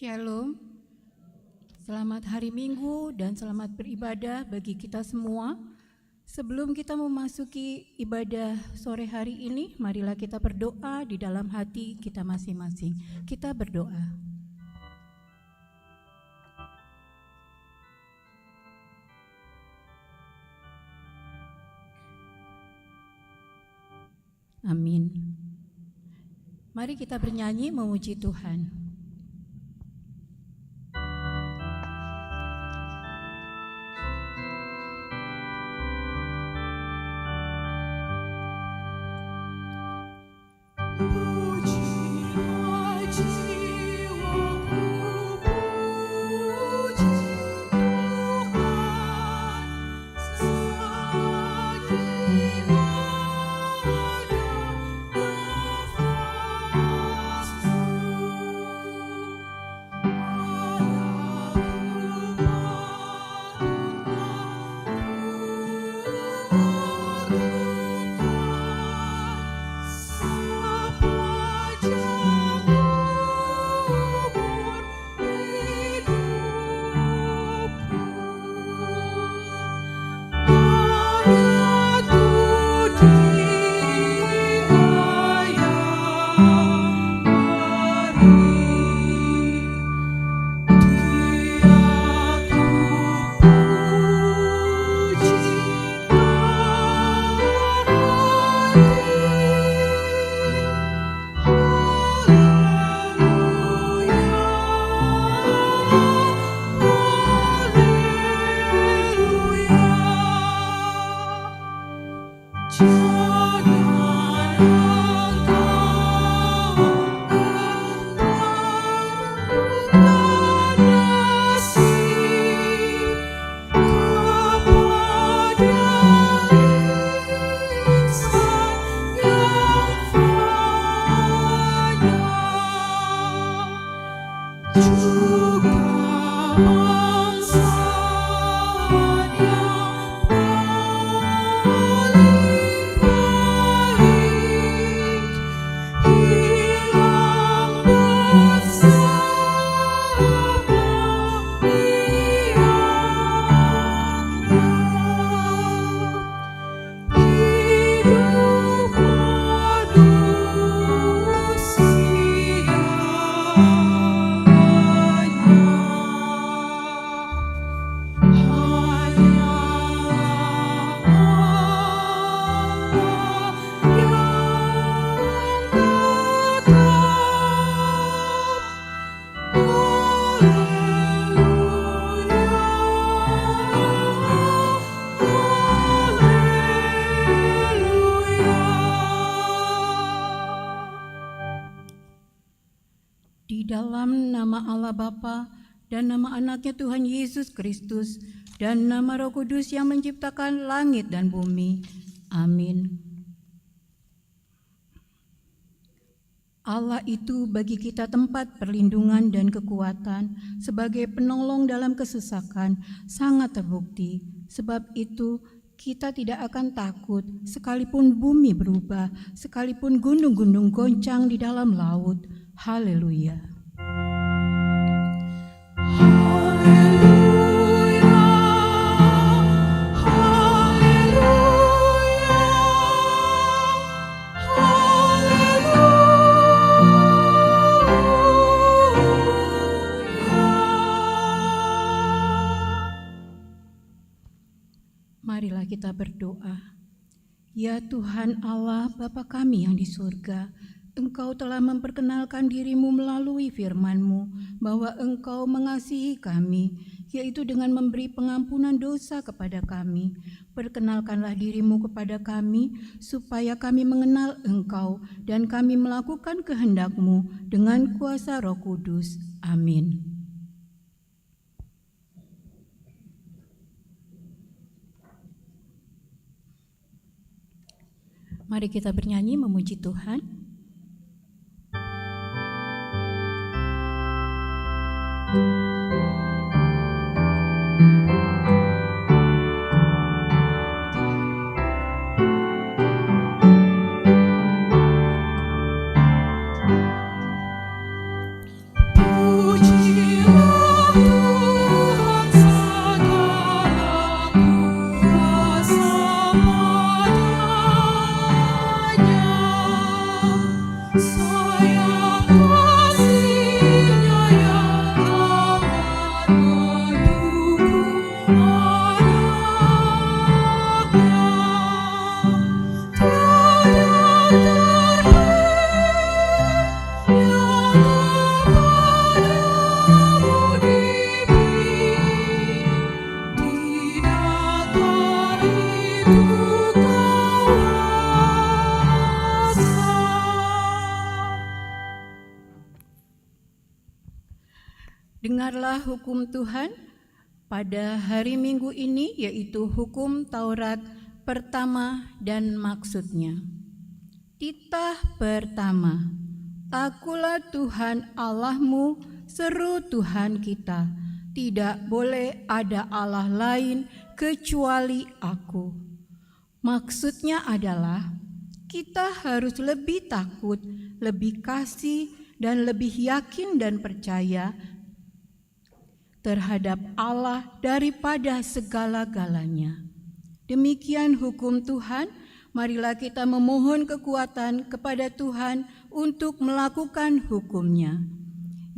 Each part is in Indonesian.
Shalom, selamat hari Minggu dan selamat beribadah bagi kita semua. Sebelum kita memasuki ibadah sore hari ini, marilah kita berdoa di dalam hati kita masing-masing. Kita berdoa. Amin. Mari kita bernyanyi memuji Tuhan. Di dalam nama Allah Bapa dan nama anaknya Tuhan Yesus Kristus dan nama Roh Kudus yang menciptakan langit dan bumi. Amin. Allah itu bagi kita tempat perlindungan dan kekuatan sebagai penolong dalam kesesakan sangat terbukti. Sebab itu kita tidak akan takut sekalipun bumi berubah, sekalipun gunung-gunung goncang di dalam laut. Haleluya. Marilah kita berdoa. Ya Tuhan Allah Bapa kami yang di surga, Engkau telah memperkenalkan dirimu melalui firman-Mu bahwa Engkau mengasihi kami, yaitu dengan memberi pengampunan dosa kepada kami. Perkenalkanlah dirimu kepada kami, supaya kami mengenal Engkau dan kami melakukan kehendak-Mu dengan kuasa Roh Kudus. Amin. Mari kita bernyanyi memuji Tuhan. Puji Dengarlah hukum Tuhan pada hari Minggu ini, yaitu hukum Taurat pertama dan maksudnya. Titah pertama, Akulah Tuhan Allahmu, seru Tuhan kita, tidak boleh ada Allah lain kecuali Aku. Maksudnya adalah kita harus lebih takut, lebih kasih, dan lebih yakin dan percaya terhadap Allah daripada segala-galanya. Demikian hukum Tuhan, marilah kita memohon kekuatan kepada Tuhan untuk melakukan hukum-Nya.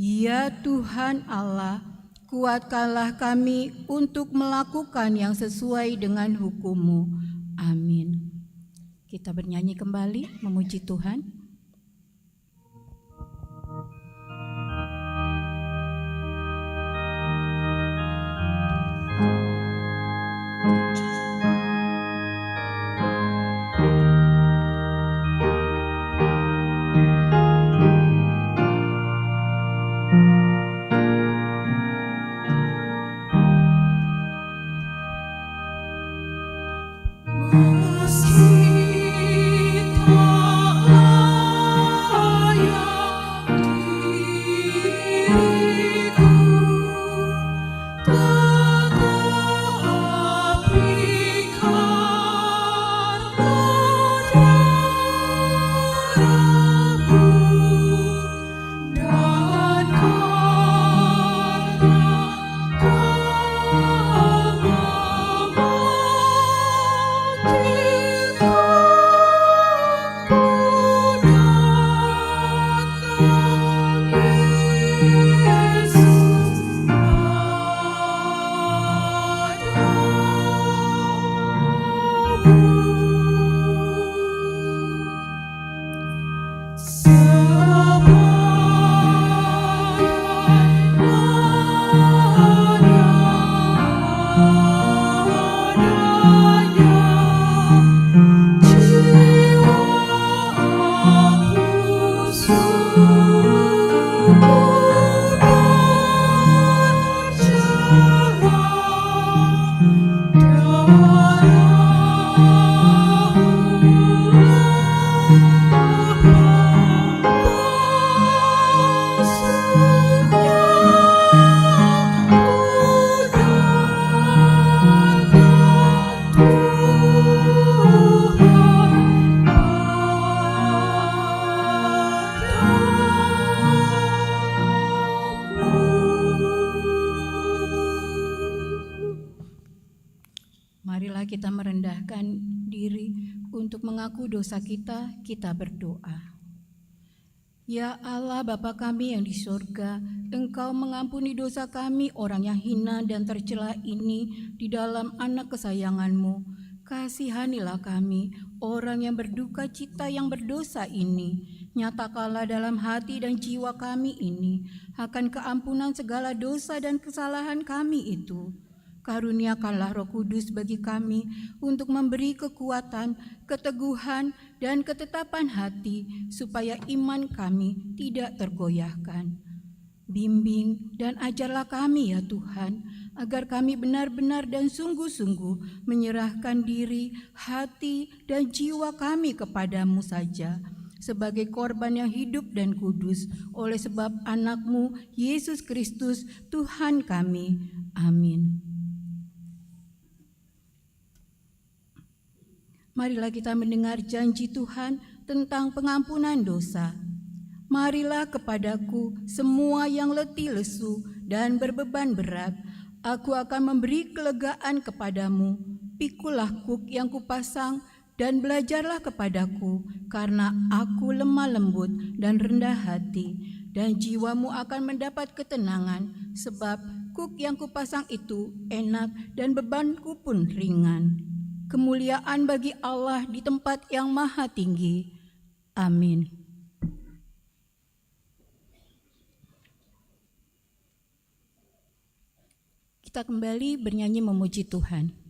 Ya Tuhan Allah, kuatkanlah kami untuk melakukan yang sesuai dengan hukum-Mu. Amin. Kita bernyanyi kembali, memuji Tuhan. Marilah kita merendahkan diri untuk mengaku dosa kita berdoa. Ya Allah Bapa kami yang di surga, Engkau mengampuni dosa kami orang yang hina dan tercela ini di dalam anak kesayangan-Mu. Kasihanilah kami, orang yang berduka cita yang berdosa ini. Nyatakanlah dalam hati dan jiwa kami ini akan keampunan segala dosa dan kesalahan kami itu. Karuniakanlah Roh Kudus bagi kami untuk memberi kekuatan, keteguhan, dan ketetapan hati supaya iman kami tidak tergoyahkan. Bimbing dan ajarlah kami ya Tuhan, agar kami benar-benar dan sungguh-sungguh menyerahkan diri, hati, dan jiwa kami kepadamu saja, sebagai korban yang hidup dan kudus, oleh sebab anak-Mu, Yesus Kristus, Tuhan kami. Amin. Marilah kita mendengar janji Tuhan tentang pengampunan dosa. Marilah kepadaku semua yang letih lesu dan berbeban berat, aku akan memberi kelegaan kepadamu. Pikulah kuk yang kupasang dan belajarlah kepadaku, karena aku lemah lembut dan rendah hati, dan jiwamu akan mendapat ketenangan, sebab kuk yang kupasang itu enak dan bebanku pun ringan. Kemuliaan bagi Allah di tempat yang maha tinggi. Amin. Kita kembali bernyanyi memuji Tuhan.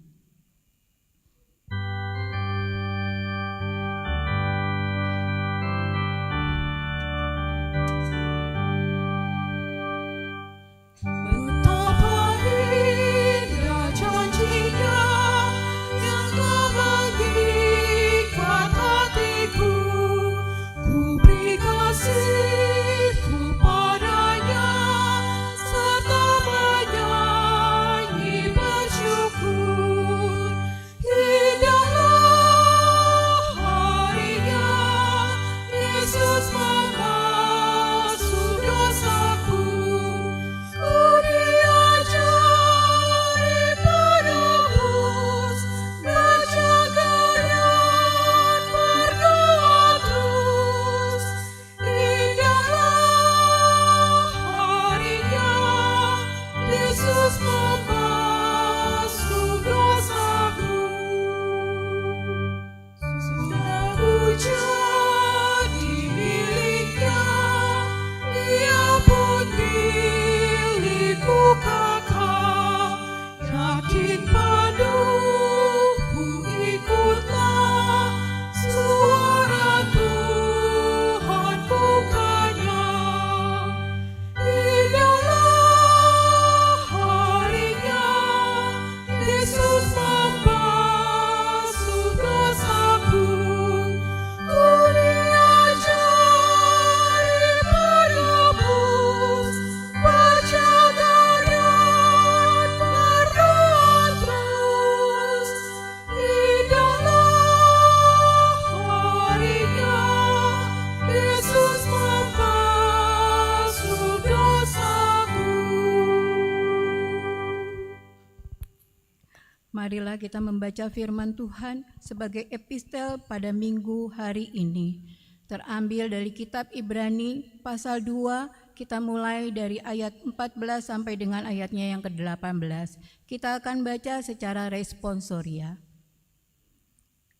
Marilah kita membaca firman Tuhan sebagai epistel pada minggu hari ini. Terambil dari kitab Ibrani pasal 2, kita mulai dari ayat 14 sampai dengan ayatnya yang ke-18. Kita akan baca secara responsoria.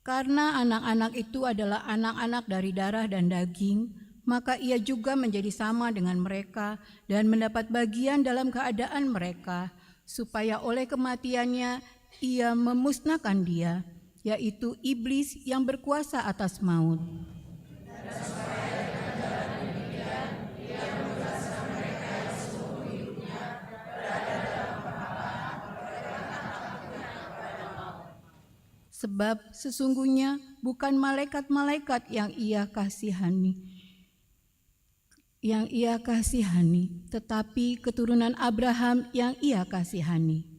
Karena anak-anak itu adalah anak-anak dari darah dan daging, maka ia juga menjadi sama dengan mereka dan mendapat bagian dalam keadaan mereka, supaya oleh kematiannya ia memusnahkan dia, yaitu iblis yang berkuasa atas maut. Sebab sesungguhnya bukan malaikat-malaikat yang ia kasihani, tetapi keturunan Abraham yang ia kasihani.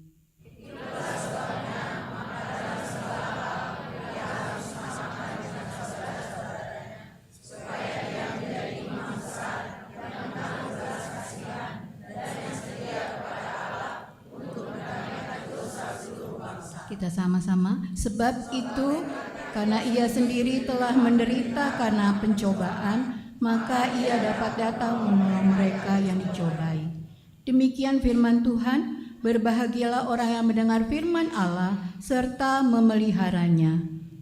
Kita sama-sama, sebab itu karena ia sendiri telah menderita karena pencobaan, maka ia dapat datang menolong mereka yang dicobai. Demikian firman Tuhan. Berbahagialah orang yang mendengar firman Allah serta memeliharanya.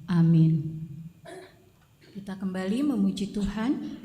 Amin. Kita kembali memuji Tuhan.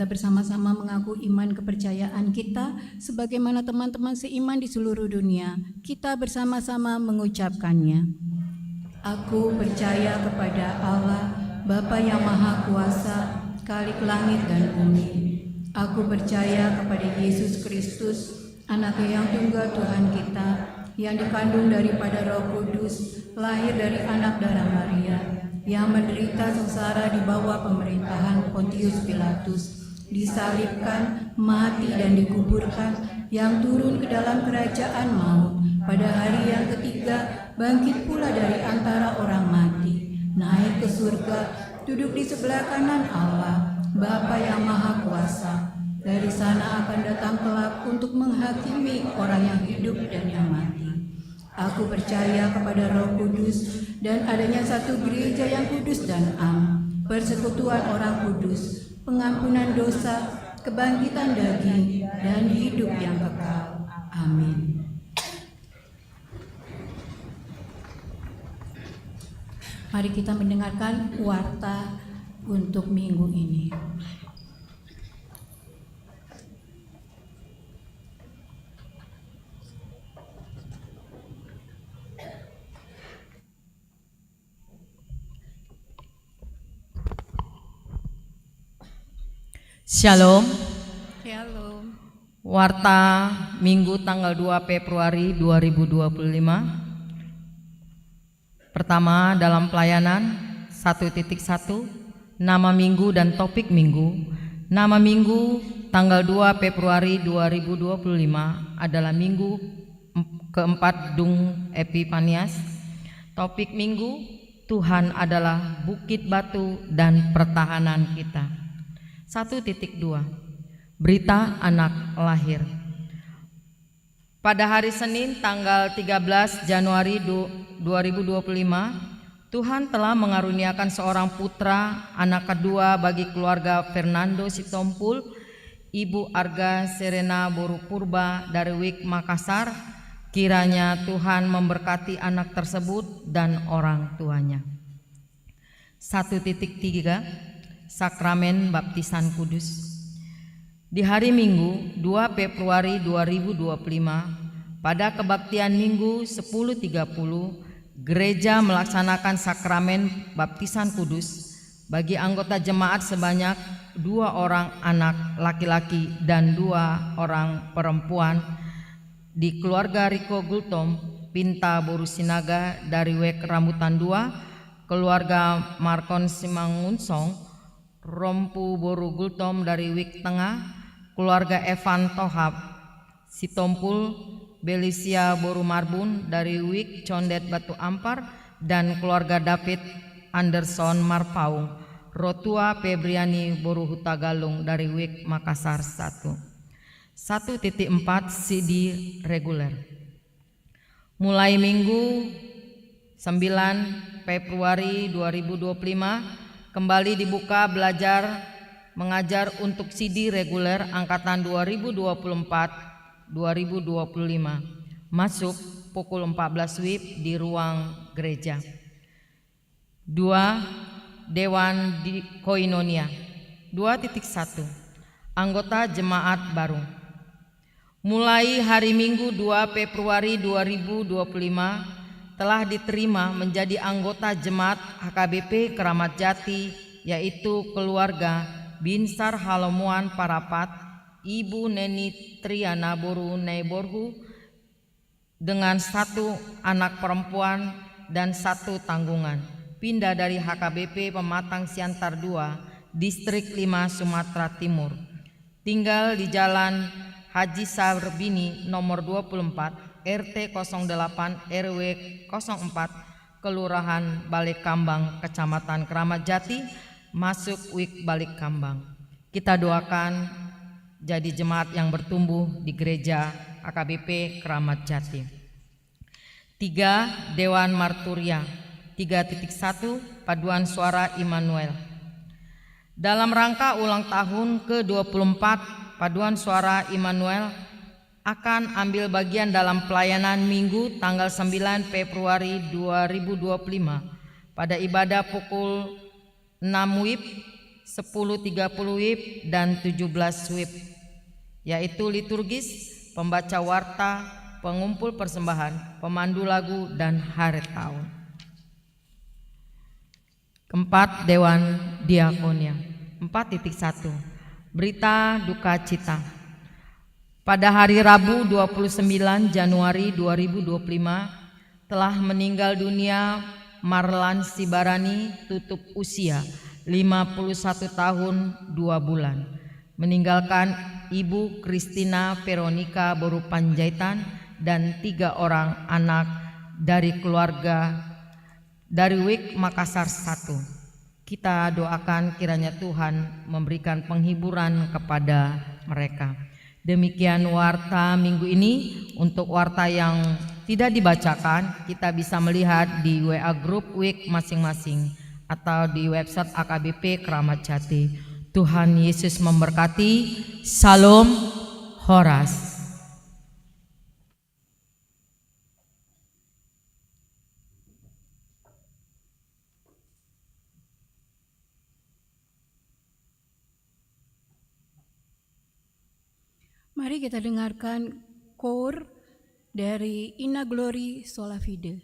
Bersama-sama mengaku iman kepercayaan kita sebagaimana teman-teman seiman di seluruh dunia. Kita bersama-sama mengucapkannya. Aku percaya kepada Allah, Bapa yang Maha Kuasa, Khalik langit dan bumi. Aku percaya kepada Yesus Kristus, Anaknya yang tunggal Tuhan kita, yang dikandung daripada Roh Kudus, lahir dari anak darah Maria, yang menderita sengsara di bawah pemerintahan Pontius Pilatus, disalibkan, mati dan dikuburkan, yang turun ke dalam kerajaan maut, pada hari yang ketiga bangkit pula dari antara orang mati, naik ke surga, duduk di sebelah kanan Allah, Bapa yang Maha Kuasa. Dari sana akan datang kelak untuk menghakimi orang yang hidup dan yang mati. Aku percaya kepada Roh Kudus dan adanya satu gereja yang kudus dan am, persekutuan orang kudus, pengampunan dosa, kebangkitan daging, dan hidup yang kekal. Amin. Mari kita mendengarkan warta untuk minggu ini. Shalom. Shalom. Warta Minggu tanggal 2 Februari 2025. Pertama, dalam pelayanan 1.1, nama minggu dan topik minggu. Nama minggu tanggal 2 Februari 2025 adalah minggu keempat Dung Epifanias. Topik minggu, Tuhan adalah bukit batu dan pertahanan kita. 1.2, berita anak lahir. Pada hari Senin tanggal 13 Januari 2025, Tuhan telah mengaruniakan seorang putra, anak kedua bagi keluarga Fernando Sitompul, Ibu Arga Serena Boru Purba dari Wik Makassar. Kiranya Tuhan memberkati anak tersebut dan orang tuanya. 1.3, Sakramen Baptisan Kudus. Di hari Minggu 2 Februari 2025, pada kebaktian Minggu 10.30, gereja melaksanakan sakramen baptisan kudus bagi anggota jemaat sebanyak 2 orang anak laki-laki dan 2 orang perempuan di keluarga Riko Gultom Pinta Boru Sinaga dari Wek Rambutan 2, keluarga Markon Simangunsong Rompu Boru Gultom dari Wik Tengah, keluarga Evan Tohab Sitompul Belisia Boru Marbun dari Wik Condet Batu Ampar, dan keluarga David Anderson Marpaung Rotua Febriani Boru Hutagalung dari Wik Makassar 1. 1.4, CD reguler. Mulai Minggu 9 Februari 2025 kembali dibuka belajar mengajar untuk CD reguler angkatan 2024-2025. Masuk pukul 14 WIB di ruang gereja. 2. Dewan di Koinonia. 2.1, anggota jemaat baru. Mulai hari Minggu 2 Februari 2025 telah diterima menjadi anggota jemaat HKBP Keramat Jati, yaitu keluarga Binsar Halomuan Parapat, Ibu Neni Triana Boru Neiborhu dengan 1 anak perempuan dan 1 tanggungan, pindah dari HKBP Pematang Siantar 2, Distrik 5 Sumatera Timur. Tinggal di Jalan Haji Sarbini nomor 24, RT 08 RW 04, Kelurahan Balikambang, Kecamatan Keramat Jati, masuk Wik Balikambang. Kita doakan jadi jemaat yang bertumbuh di gereja AKBP Keramat Jati. 3. Dewan Marturia. 3.1, Paduan Suara Immanuel. Dalam rangka ulang tahun ke-24 Paduan Suara Immanuel akan ambil bagian dalam pelayanan Minggu tanggal 9 Februari 2025 pada ibadah pukul 6 WIB, 10.30 WIB, dan 17 WIB, yaitu liturgis, pembaca warta, pengumpul persembahan, pemandu lagu, dan hari tahun. 4. Dewan Diakonia. 4.1, berita duka cita. Pada hari Rabu 29 Januari 2025 telah meninggal dunia Marlan Sibarani tutup usia 51 tahun 2 bulan, meninggalkan Ibu Kristina Veronica Boru Panjaitan dan 3 orang anak dari keluarga dari Wik Makassar 1. Kita doakan kiranya Tuhan memberikan penghiburan kepada mereka. Demikian warta minggu ini. Untuk warta yang tidak dibacakan, kita bisa melihat di WA grup Wik masing-masing atau di website AKBP Keramat Jati. Tuhan Yesus memberkati. Salam Horas. Mari kita dengarkan kor dari Inna Glory Sola Fide.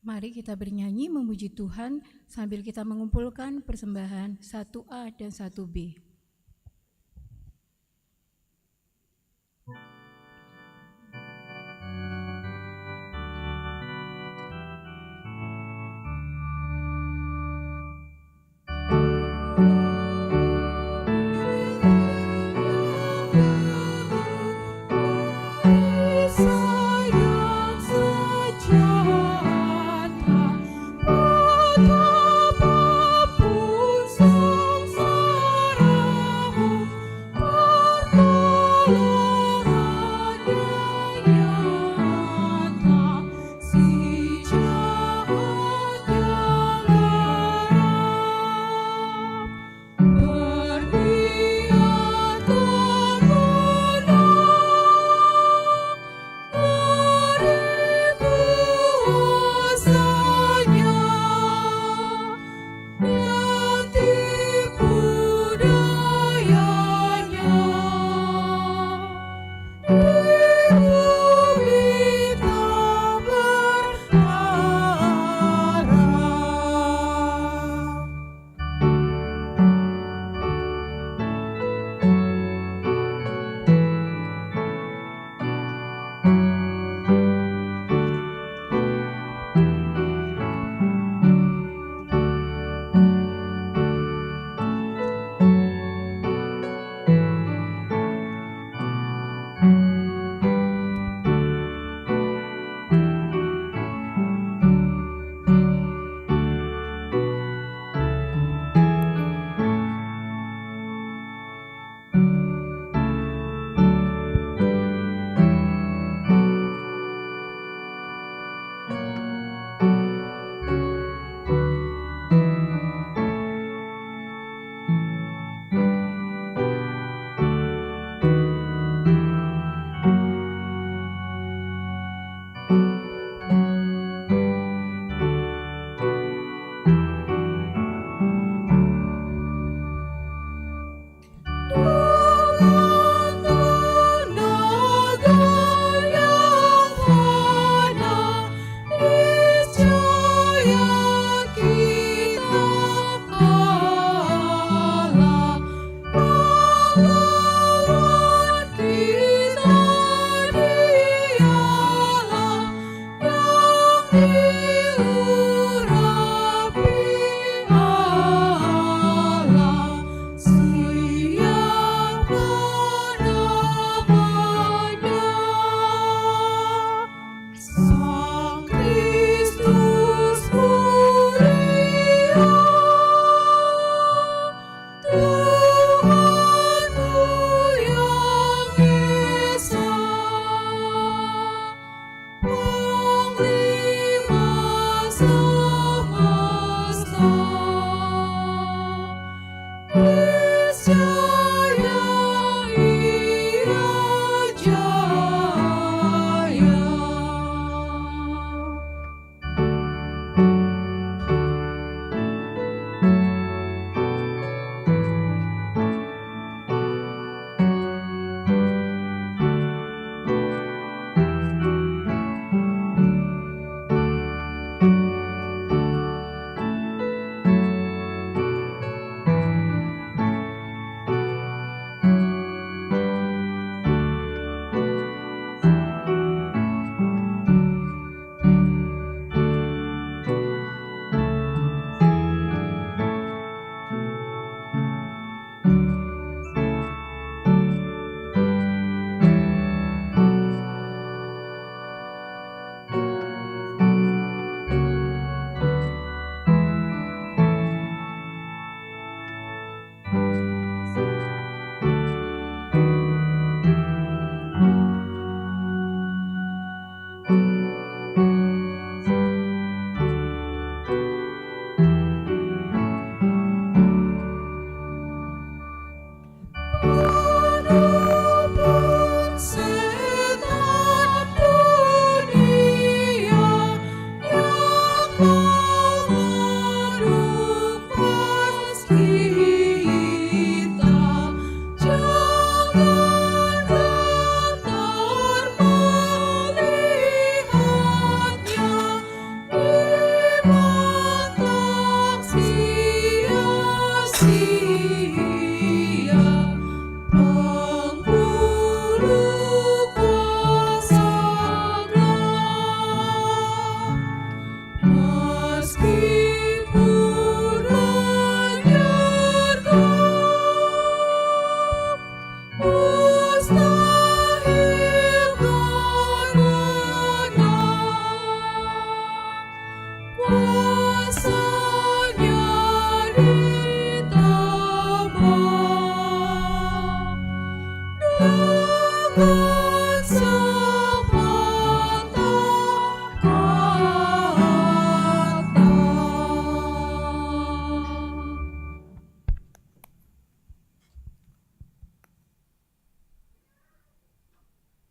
Mari kita bernyanyi memuji Tuhan sambil kita mengumpulkan persembahan 1A dan 1B.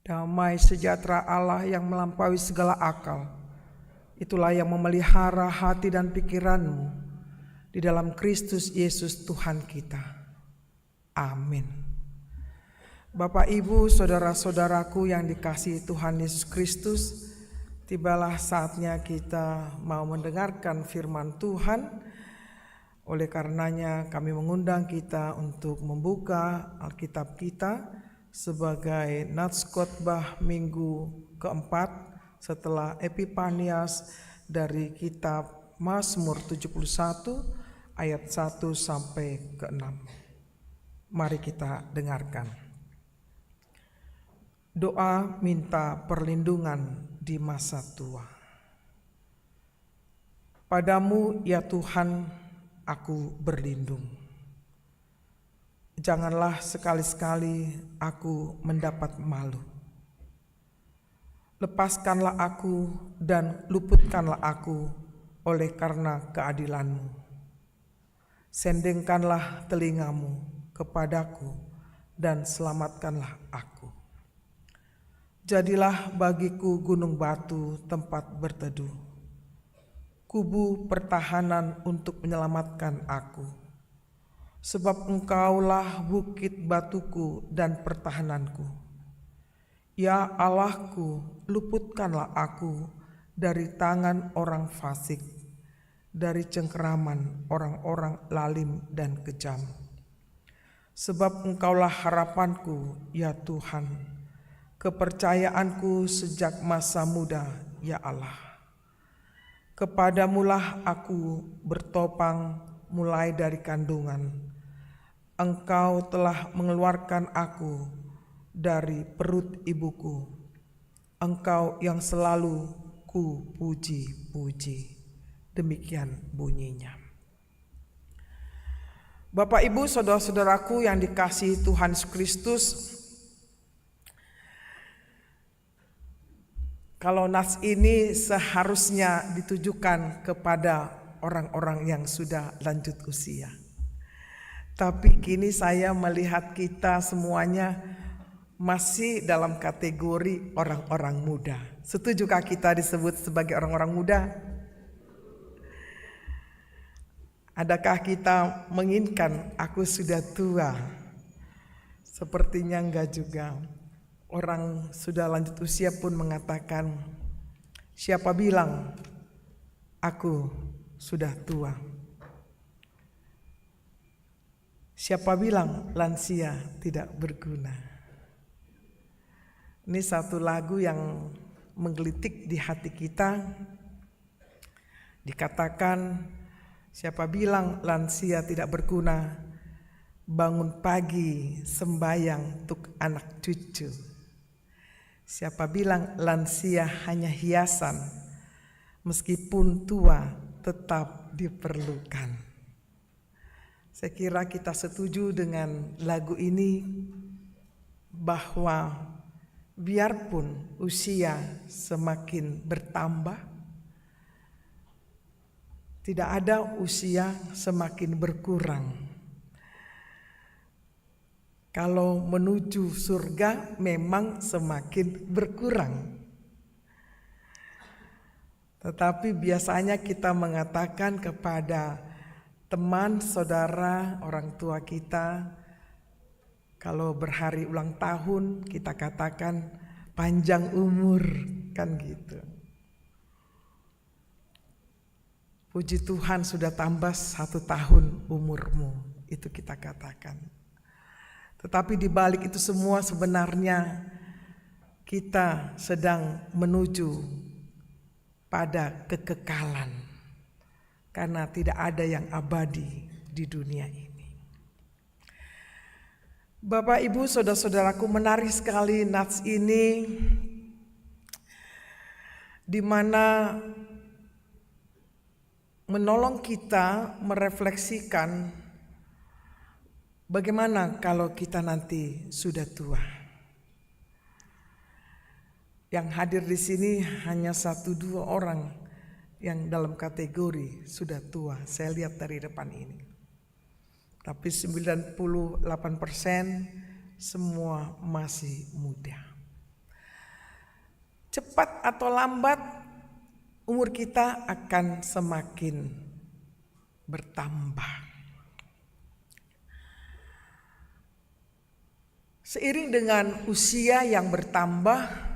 Damai sejahtera Allah yang melampaui segala akal, itulah yang memelihara hati dan pikiranmu di dalam Kristus Yesus Tuhan kita. Amin. Bapak, Ibu, saudara-saudaraku yang dikasihi Tuhan Yesus Kristus, tibalah saatnya kita mau mendengarkan firman Tuhan. Oleh karenanya kami mengundang kita untuk membuka Alkitab kita sebagai nats khotbah minggu keempat setelah Epifanias dari kitab Mazmur 71 ayat 1 sampai ke 6. Mari kita dengarkan. Doa minta perlindungan di masa tua. Padamu ya Tuhan aku berlindung. Janganlah sekali-sekali aku mendapat malu. Lepaskanlah aku dan luputkanlah aku oleh karena keadilan-Mu. Sendengkanlah telingamu kepadaku dan selamatkanlah aku. Jadilah bagiku gunung batu tempat berteduh, kubu pertahanan untuk menyelamatkan aku. Sebab Engkaulah bukit batuku dan pertahananku. Ya Allahku, luputkanlah aku dari tangan orang fasik, dari cengkeraman orang-orang lalim dan kejam. Sebab Engkaulah harapanku, ya Tuhan, kepercayaanku sejak masa muda, ya Allah. Kepadamulah aku bertopang mulai dari kandungan. Engkau telah mengeluarkan aku dari perut ibuku. Engkau yang selalu ku puji-puji. Demikian bunyinya. Bapak, Ibu, saudara-saudaraku yang dikasihi Tuhan Yesus Kristus, kalau nats ini seharusnya ditujukan kepada orang-orang yang sudah lanjut usia. Tapi kini saya melihat kita semuanya masih dalam kategori orang-orang muda. Setujukah kita disebut sebagai orang-orang muda? Adakah kita menginginkan aku sudah tua? Sepertinya enggak juga. Orang sudah lanjut usia pun mengatakan, siapa bilang aku sudah tua? Siapa bilang lansia tidak berguna? Ini satu lagu yang menggelitik di hati kita. Dikatakan, siapa bilang lansia tidak berguna? Bangun pagi sembayang untuk anak cucu. Siapa bilang lansia hanya hiasan? Meskipun tua tetap diperlukan. Saya kira kita setuju dengan lagu ini bahwa biarpun usia semakin bertambah, tidak ada usia semakin berkurang. Kalau menuju surga memang semakin berkurang. Tetapi biasanya kita mengatakan kepada teman, saudara, orang tua kita, kalau berhari ulang tahun kita katakan panjang umur, kan gitu. Puji Tuhan sudah tambah 1 tahun umurmu, itu kita katakan. Tetapi di balik itu semua sebenarnya kita sedang menuju pada kekekalan. Karena tidak ada yang abadi di dunia ini. Bapak, Ibu, saudara-saudaraku, menarik sekali nats ini, di mana menolong kita merefleksikan bagaimana kalau kita nanti sudah tua. Yang hadir di sini hanya 1-2 orang yang dalam kategori sudah tua. Saya lihat dari depan ini. Tapi 98% semua masih muda. Cepat atau lambat umur kita akan semakin bertambah. Seiring dengan usia yang bertambah,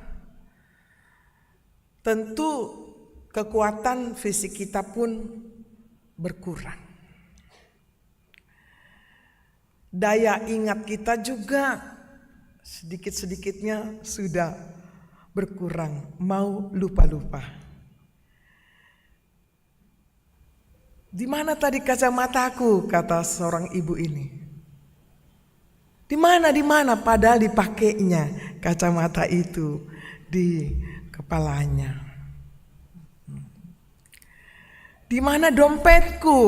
tentu kekuatan fisik kita pun berkurang. Daya ingat kita juga sedikit-sedikitnya sudah berkurang, mau lupa-lupa. Di mana tadi kacamataku, kata seorang ibu ini. Di mana, padahal dipakainya kacamata itu di kepalanya. Di mana dompetku,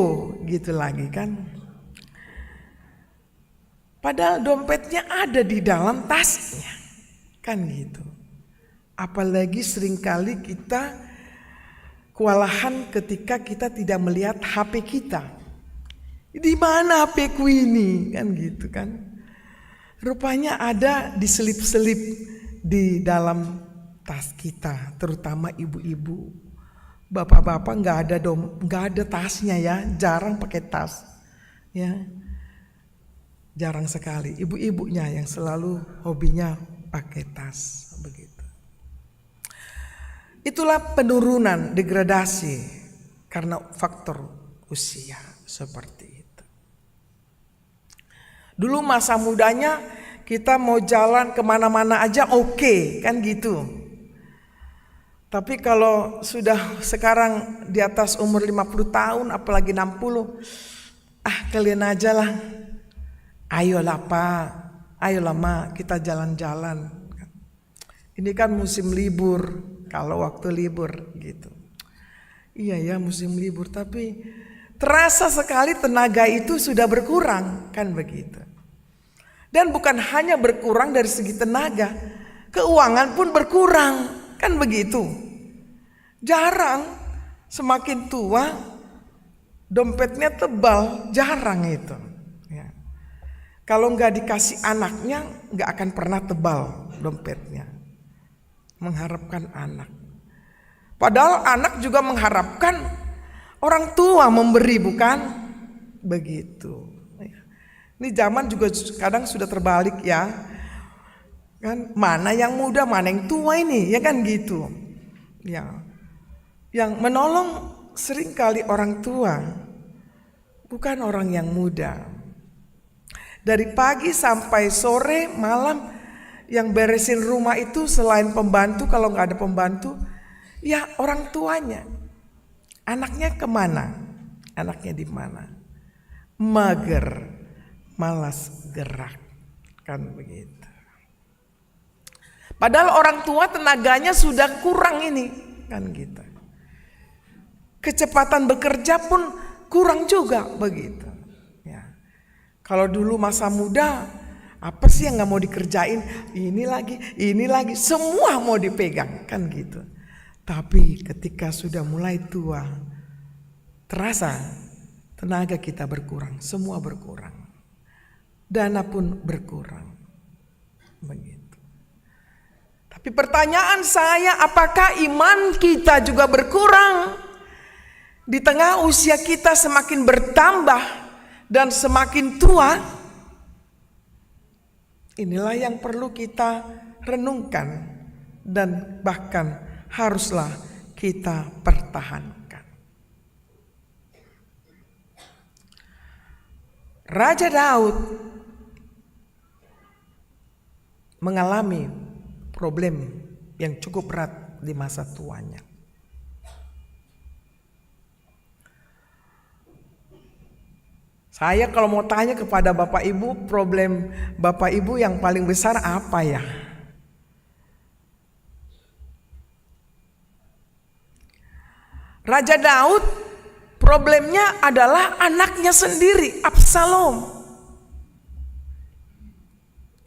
gitu lagi kan. Padahal dompetnya ada di dalam tasnya, kan gitu. Apalagi seringkali kita kewalahan ketika kita tidak melihat HP kita. Di mana HP-ku ini, kan gitu kan. Rupanya ada diselip-selip di dalam tas kita, terutama ibu-ibu. Bapak-bapak nggak ada tasnya ya, jarang pakai tas, ya. Jarang sekali. Ibu-ibunya yang selalu hobinya pakai tas, begitu. Itulah penurunan, degradasi karena faktor usia seperti itu. Dulu masa mudanya kita mau jalan kemana-mana aja oke, kan gitu. Tapi kalau sudah sekarang di atas umur 50 tahun apalagi 60, kalian aja lah. Ayolah Pak, ayolah Ma, kita jalan-jalan. Ini kan musim libur, kalau waktu libur gitu. Iya ya musim libur, tapi terasa sekali tenaga itu sudah berkurang, kan begitu. Dan bukan hanya berkurang dari segi tenaga, keuangan pun berkurang, kan begitu. Jarang, semakin tua dompetnya tebal, jarang itu. Kalau nggak dikasih anaknya, nggak akan pernah tebal dompetnya. Mengharapkan anak. Padahal anak juga mengharapkan orang tua memberi, bukan? Begitu. Ini zaman juga kadang sudah terbalik ya. Kan mana yang muda, mana yang tua ini, ya kan gitu. Ya. Yang menolong seringkali orang tua, bukan orang yang muda. Dari pagi sampai sore malam yang beresin rumah itu selain pembantu, kalau nggak ada pembantu ya orang tuanya. Anaknya kemana? Anaknya di mana? Mager, malas gerak, kan begitu. Padahal orang tua tenaganya sudah kurang ini, kan gitu. Kecepatan bekerja pun kurang juga, begitu. Kalau dulu masa muda, apa sih yang gak mau dikerjain? Ini lagi, semua mau dipegang, kan gitu. Tapi ketika sudah mulai tua, terasa tenaga kita berkurang, semua berkurang. Dana pun berkurang, begitu. Tapi pertanyaan saya, apakah iman kita juga berkurang? Di tengah usia kita semakin bertambah, dan semakin tua, inilah yang perlu kita renungkan dan bahkan haruslah kita pertahankan. Raja Daud mengalami problem yang cukup berat di masa tuanya. Saya kalau mau tanya kepada Bapak Ibu, problem Bapak Ibu yang paling besar apa ya? Raja Daud problemnya adalah anaknya sendiri, Absalom.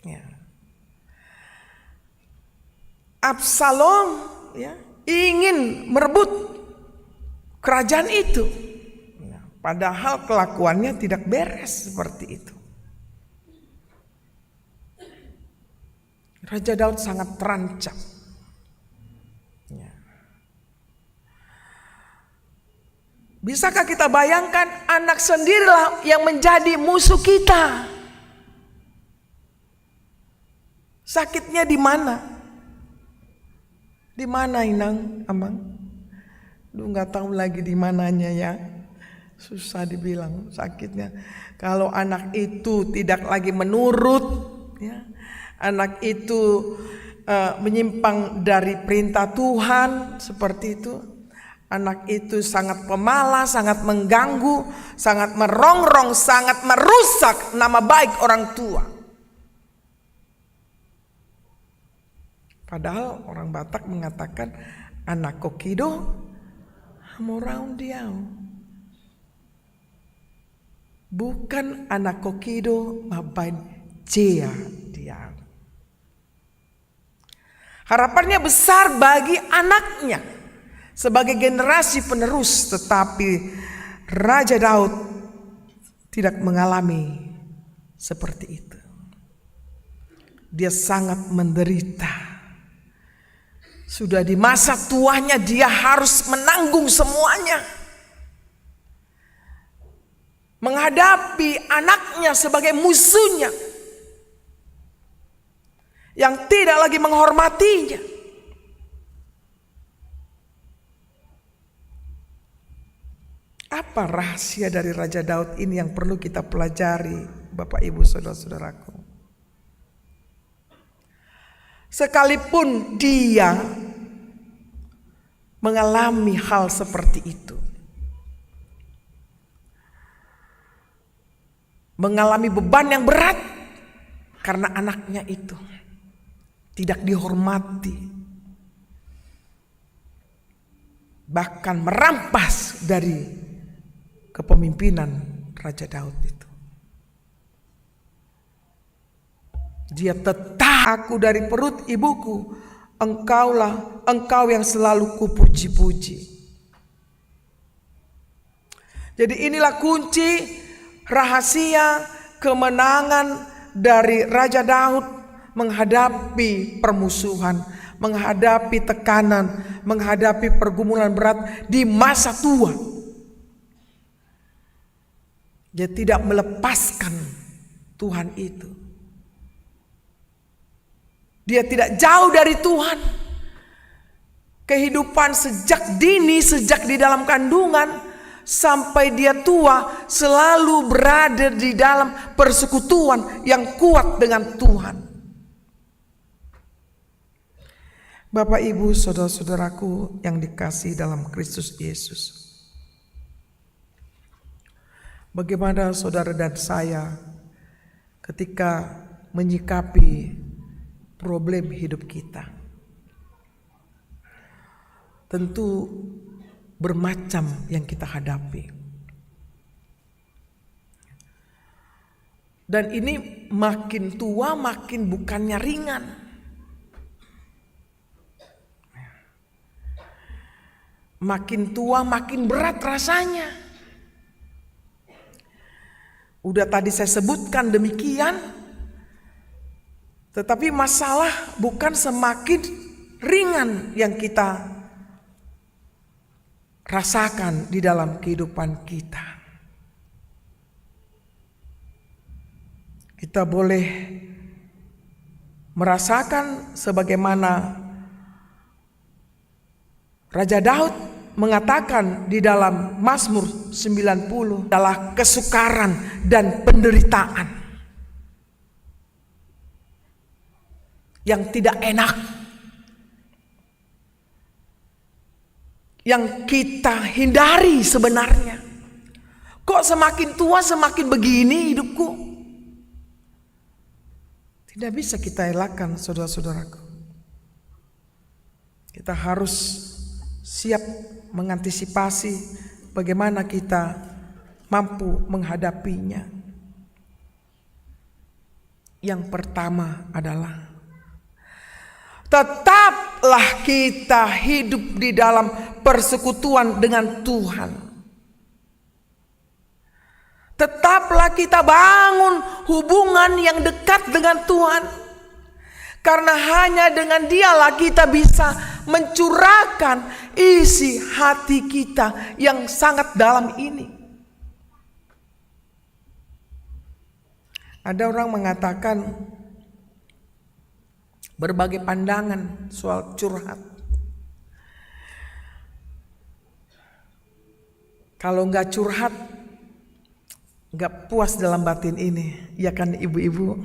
Ya. Absalom ya, ingin merebut kerajaan itu. Padahal kelakuannya tidak beres seperti itu. Raja Daud sangat terancam. Ya. Bisakah kita bayangkan anak sendirilah yang menjadi musuh kita? Sakitnya di mana? Di mana Inang, Amang? Lu nggak tahu lagi di mananya ya. Susah dibilang sakitnya. Kalau anak itu tidak lagi menurut, ya, anak itu menyimpang dari perintah Tuhan seperti itu, anak itu sangat pemalas, sangat mengganggu, sangat merongrong, sangat merusak nama baik orang tua. Padahal orang Batak mengatakan anak kokido hamorau diau. Bukan anak kokido mabain jea dia. Harapannya besar bagi anaknya sebagai generasi penerus, tetapi Raja Daud tidak mengalami seperti itu. Dia sangat menderita. Sudah di masa tuanya dia harus menanggung semuanya. Menghadapi anaknya sebagai musuhnya yang tidak lagi menghormatinya. Apa rahasia dari Raja Daud ini yang perlu kita pelajari, Bapak Ibu saudara-saudaraku? Sekalipun dia mengalami hal seperti itu, mengalami beban yang berat karena anaknya itu tidak dihormati, bahkan merampas dari kepemimpinan Raja Daud itu. Dia tetap, aku dari perut ibuku, engkau yang selalu kupuji-puji. Jadi inilah kunci rahasia kemenangan dari Raja Daud menghadapi permusuhan, menghadapi tekanan, menghadapi pergumulan berat di masa tua. Dia tidak melepaskan Tuhan itu. Dia tidak jauh dari Tuhan. Kehidupan sejak dini, sejak di dalam kandungan sampai dia tua selalu berada di dalam persekutuan yang kuat dengan Tuhan. Bapak Ibu saudara-saudaraku yang dikasihi dalam Kristus Yesus, bagaimana saudara dan saya ketika menyikapi problem hidup kita? Tentu bermacam yang kita hadapi. Dan ini makin tua makin bukannya ringan. Makin tua makin berat rasanya. Udah tadi saya sebutkan demikian. Tetapi masalah bukan semakin ringan yang kita rasakan di dalam kehidupan kita. Kita boleh merasakan sebagaimana Raja Daud mengatakan di dalam Mazmur 90 adalah kesukaran dan penderitaan yang tidak enak, yang kita hindari sebenarnya. Kok semakin tua semakin begini hidupku? Tidak bisa kita elakkan saudara-saudaraku. Kita harus siap mengantisipasi bagaimana kita mampu menghadapinya. Yang pertama adalah tetap tetaplah kita hidup di dalam persekutuan dengan Tuhan. Tetaplah kita bangun hubungan yang dekat dengan Tuhan. Karena hanya dengan Dialah kita bisa mencurahkan isi hati kita yang sangat dalam ini. Ada orang mengatakan berbagai pandangan soal curhat. Kalau nggak curhat, nggak puas dalam batin ini, ya kan ibu-ibu?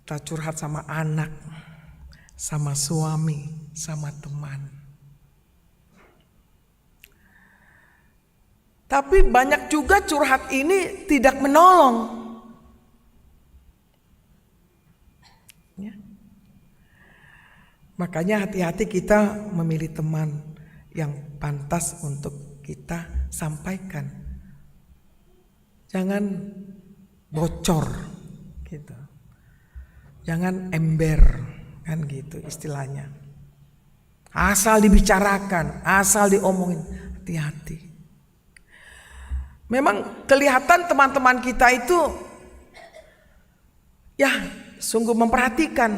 Kita curhat sama anak, sama suami, sama teman. Tapi banyak juga curhat ini tidak menolong. Ya. Makanya hati-hati kita memilih teman yang pantas untuk kita sampaikan. Jangan bocor gitu. Jangan ember, kan gitu istilahnya. Asal dibicarakan, asal diomongin, hati-hati. Memang kelihatan teman-teman kita itu ya sungguh memperhatikan.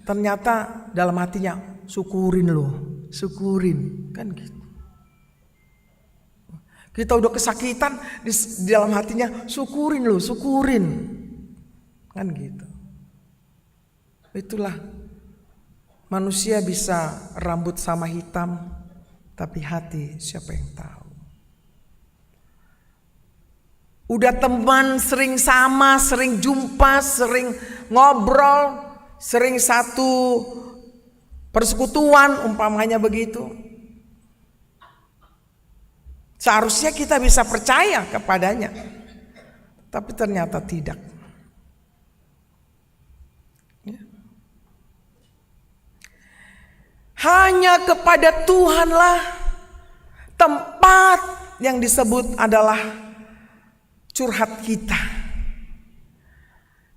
Ternyata dalam hatinya syukurin loh, syukurin, kan gitu. Kita udah kesakitan, di dalam hatinya syukurin loh, syukurin, kan gitu. Itulah manusia bisa rambut sama hitam, tapi hati siapa yang tahu. Udah teman sering sama, sering jumpa, sering ngobrol, sering satu persekutuan umpamanya begitu. Seharusnya kita bisa percaya kepadanya, tapi ternyata tidak. Hanya kepada Tuhanlah tempat yang disebut adalah curhat kita.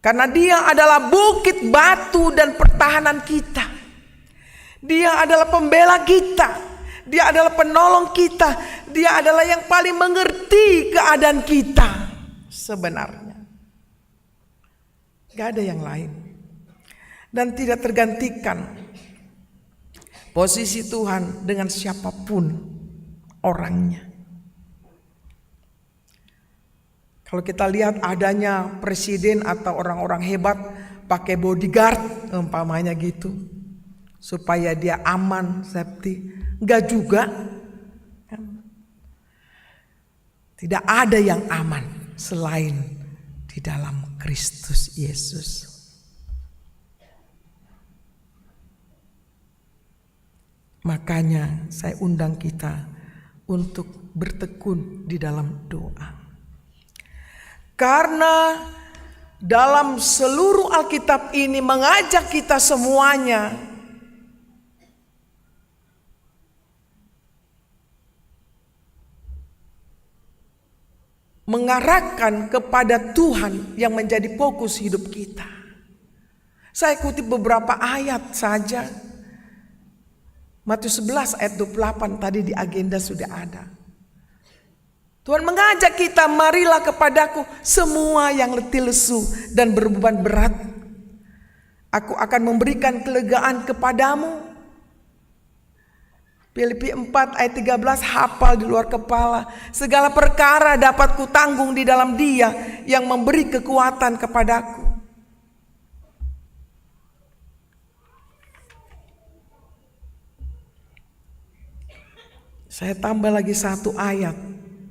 Karena Dia adalah bukit batu dan pertahanan kita. Dia adalah pembela kita. Dia adalah penolong kita. Dia adalah yang paling mengerti keadaan kita sebenarnya. Gak ada yang lain. Dan tidak tergantikan posisi Tuhan dengan siapapun orangnya. Kalau kita lihat adanya presiden atau orang-orang hebat pakai bodyguard umpamanya gitu, supaya dia aman, safety. Enggak juga. Tidak ada yang aman selain di dalam Kristus Yesus. Makanya saya undang kita untuk bertekun di dalam doa. Karena dalam seluruh Alkitab ini mengajak kita semuanya mengarahkan kepada Tuhan yang menjadi fokus hidup kita. Saya kutip beberapa ayat saja. Matius 11 ayat 28 tadi di agenda sudah ada. Tuhan mengajak kita, marilah kepadaku semua yang letih lesu dan berbeban berat. Aku akan memberikan kelegaan kepadamu. Filipi 4 ayat 13 hafal di luar kepala. Segala perkara dapat kutanggung di dalam Dia yang memberi kekuatan kepadaku. Saya tambah lagi satu ayat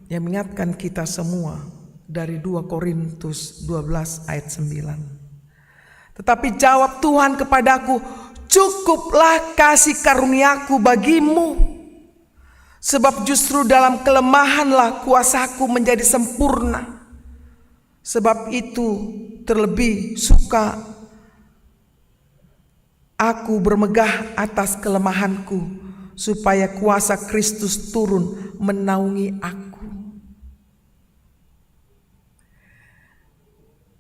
yang mengingatkan kita semua dari 2 Korintus 12 ayat 9. Tetapi jawab Tuhan kepadaku, cukuplah kasih karuniaku bagimu, sebab justru dalam kelemahanlah kuasaku menjadi sempurna. Sebab itu terlebih suka aku bermegah atas kelemahanku, supaya kuasa Kristus turun menaungi aku.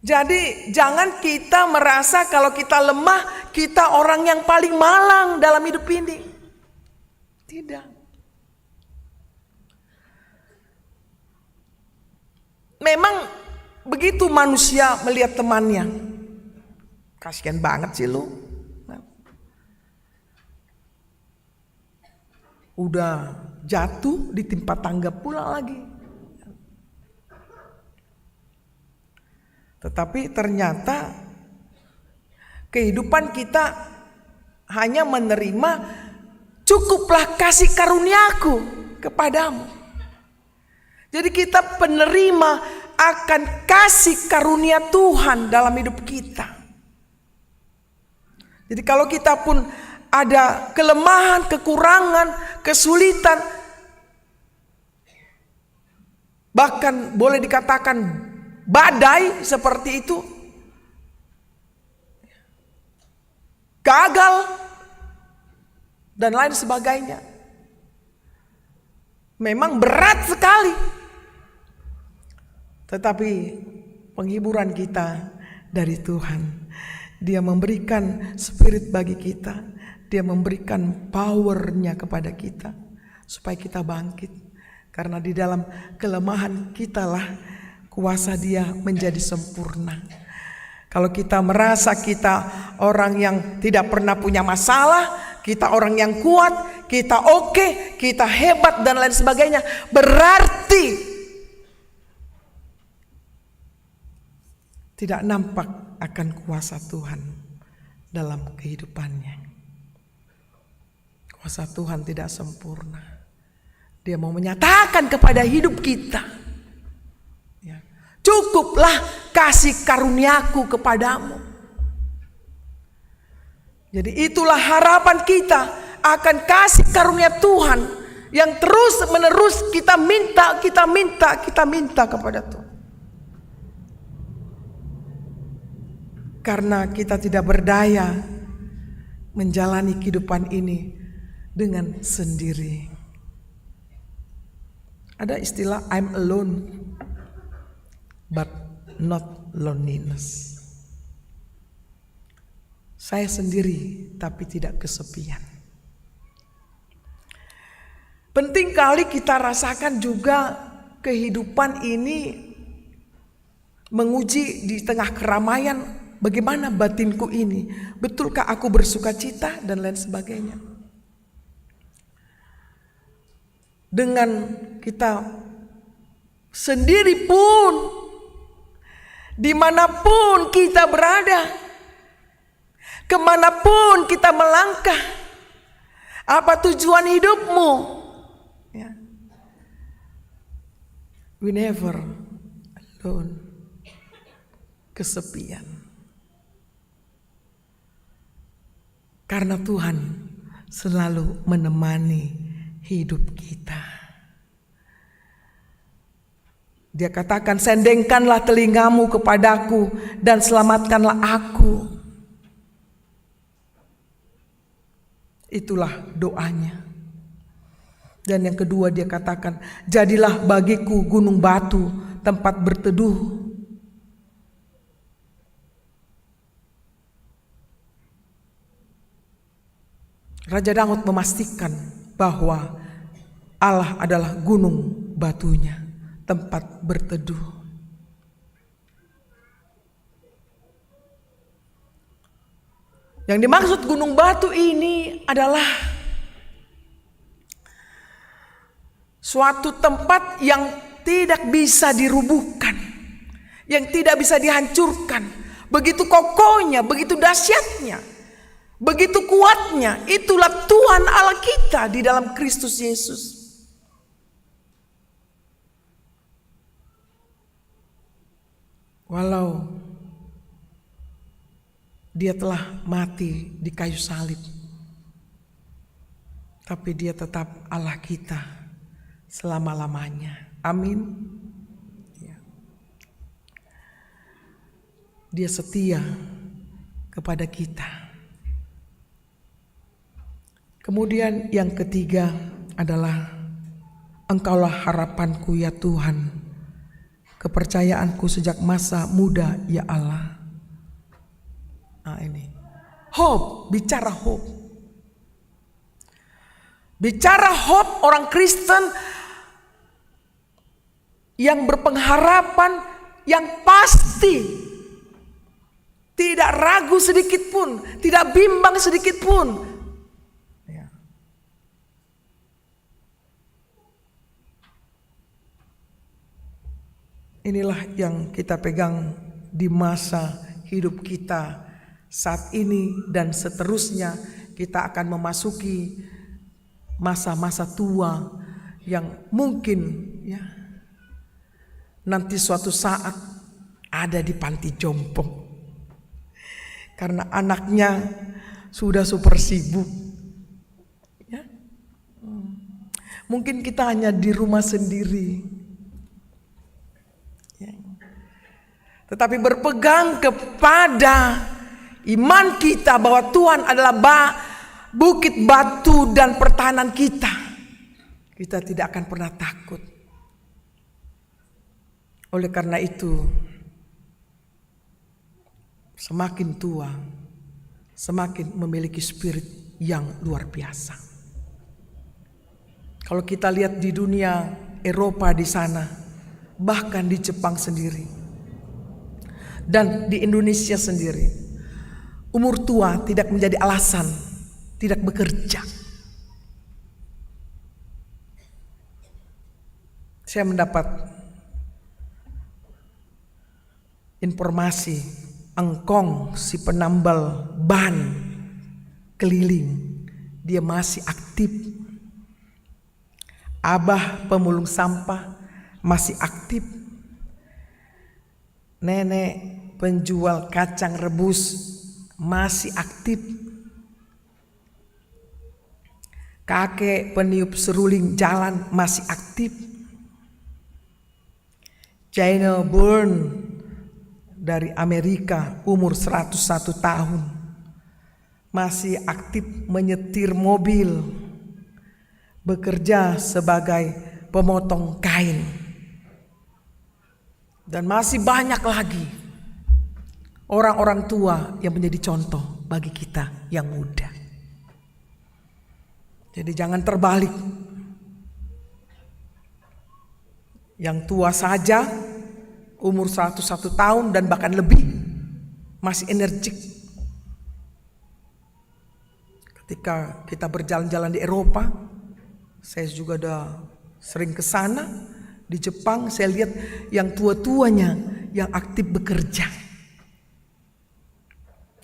Jadi jangan kita merasa kalau kita lemah, kita orang yang paling malang dalam hidup ini. Tidak. Memang begitu manusia melihat temannya. Kasihan banget sih lu. Udah jatuh ditimpa tangga pula lagi. Tetapi ternyata kehidupan kita hanya menerima, cukuplah kasih karuniaku kepadamu. Jadi kita penerima akan kasih karunia Tuhan dalam hidup kita. Jadi kalau kita pun ada kelemahan, kekurangan, kesulitan, bahkan boleh dikatakan badai seperti itu, gagal dan lain sebagainya, memang berat sekali. Tetapi penghiburan kita dari Tuhan. Dia memberikan spirit bagi kita. Dia memberikan powernya kepada kita supaya kita bangkit. Karena di dalam kelemahan kitalah kuasa Dia menjadi sempurna. Kalau kita merasa kita orang yang tidak pernah punya masalah, kita orang yang kuat, kita oke, kita hebat dan lain sebagainya, berarti tidak nampak akan kuasa Tuhan dalam kehidupannya. Kuasa Tuhan tidak sempurna. Dia mau menyatakan kepada hidup kita, ya, cukuplah kasih karuniaku kepadamu. Jadi itulah harapan kita akan kasih karunia Tuhan yang terus menerus kita minta kepada Tuhan. Karena kita tidak berdaya menjalani kehidupan ini dengan sendiri. Ada istilah I'm alone but not loneliness. Saya sendiri tapi tidak kesepian. Penting kali kita rasakan juga kehidupan ini menguji di tengah keramaian. Bagaimana batinku ini? Betulkah aku bersuka cita dan lain sebagainya? Dengan kita sendiri pun, dimanapun kita berada, kemanapun kita melangkah, apa tujuan hidupmu? Ya. We never alone. Kesepian. Karena Tuhan selalu menemani hidup kita. Dia katakan, sendengkanlah telingamu kepadaku dan selamatkanlah aku. Itulah doanya. Dan yang kedua dia katakan, jadilah bagiku gunung batu, tempat berteduh. Raja Daud memastikan bahwa Allah adalah gunung batunya, tempat berteduh. Yang dimaksud gunung batu ini adalah suatu tempat yang tidak bisa dirubuhkan, yang tidak bisa dihancurkan. Begitu kokohnya, begitu dahsyatnya, begitu kuatnya, itulah Tuhan Allah kita di dalam Kristus Yesus. Walau Dia telah mati di kayu salib, tapi Dia tetap Allah kita selama-lamanya. Amin. Dia setia kepada kita. Kemudian yang ketiga adalah Engkaulah harapanku ya Tuhan, kepercayaanku sejak masa muda, ya Allah. Nah ini, hope, bicara hope. Bicara hope orang Kristen yang berpengharapan, yang pasti, tidak ragu sedikit pun, tidak bimbang sedikit pun. Ya. Inilah yang kita pegang di masa hidup kita saat ini dan seterusnya. Kita akan memasuki masa-masa tua yang mungkin ya nanti suatu saat ada di panti jompo karena anaknya sudah super sibuk ya. Mungkin kita hanya di rumah sendiri ya. Tetapi berpegang kepada iman kita bahwa Tuhan adalah bukit, batu, dan pertahanan kita. Kita tidak akan pernah takut. Oleh karena itu, semakin tua, semakin memiliki spirit yang luar biasa. Kalau kita lihat di dunia Eropa di sana, bahkan di Jepang sendiri, dan di Indonesia sendiri, umur tua tidak menjadi alasan tidak bekerja. Saya mendapat informasi engkong si penambal ban keliling dia masih aktif. Abah pemulung sampah masih aktif. Nenek penjual kacang rebus masih aktif. Kakek peniup seruling jalan masih aktif. Jaina Bourne dari Amerika umur 101 tahun masih aktif menyetir mobil, bekerja sebagai pemotong kain. Dan masih banyak lagi orang-orang tua yang menjadi contoh bagi kita yang muda. Jadi jangan terbalik. Yang tua saja umur 101 tahun dan bahkan lebih masih energik. Ketika kita berjalan-jalan di Eropa, saya juga udah sering ke sana. Di Jepang saya lihat yang tua-tuanya yang aktif bekerja.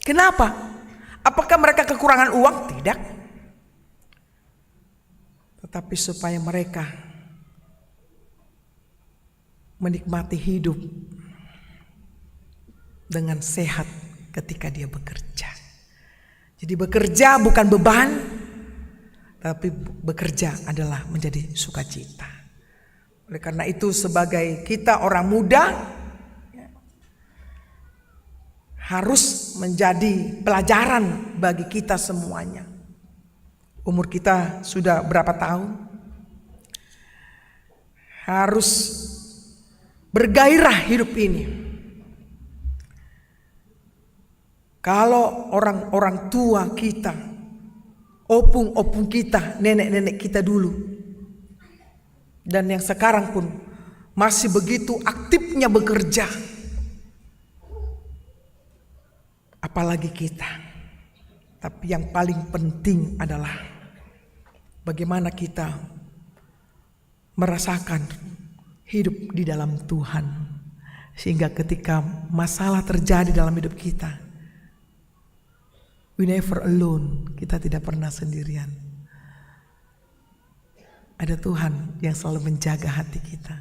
Kenapa? Apakah mereka kekurangan uang? Tidak. Tetapi supaya mereka menikmati hidup dengan sehat ketika dia bekerja. Jadi bekerja bukan beban, tapi bekerja adalah menjadi sukacita. Oleh karena itu sebagai kita orang muda harus menjadi pelajaran bagi kita semuanya. Umur kita sudah berapa tahun? Harus bergairah hidup ini. Kalau orang-orang tua kita, opung-opung kita, nenek-nenek kita dulu, dan yang sekarang pun masih begitu aktifnya bekerja, apalagi kita. Tapi yang paling penting adalah bagaimana kita merasakan hidup di dalam Tuhan, sehingga ketika masalah terjadi dalam hidup kita, we never alone, kita tidak pernah sendirian. Ada Tuhan yang selalu menjaga hati kita,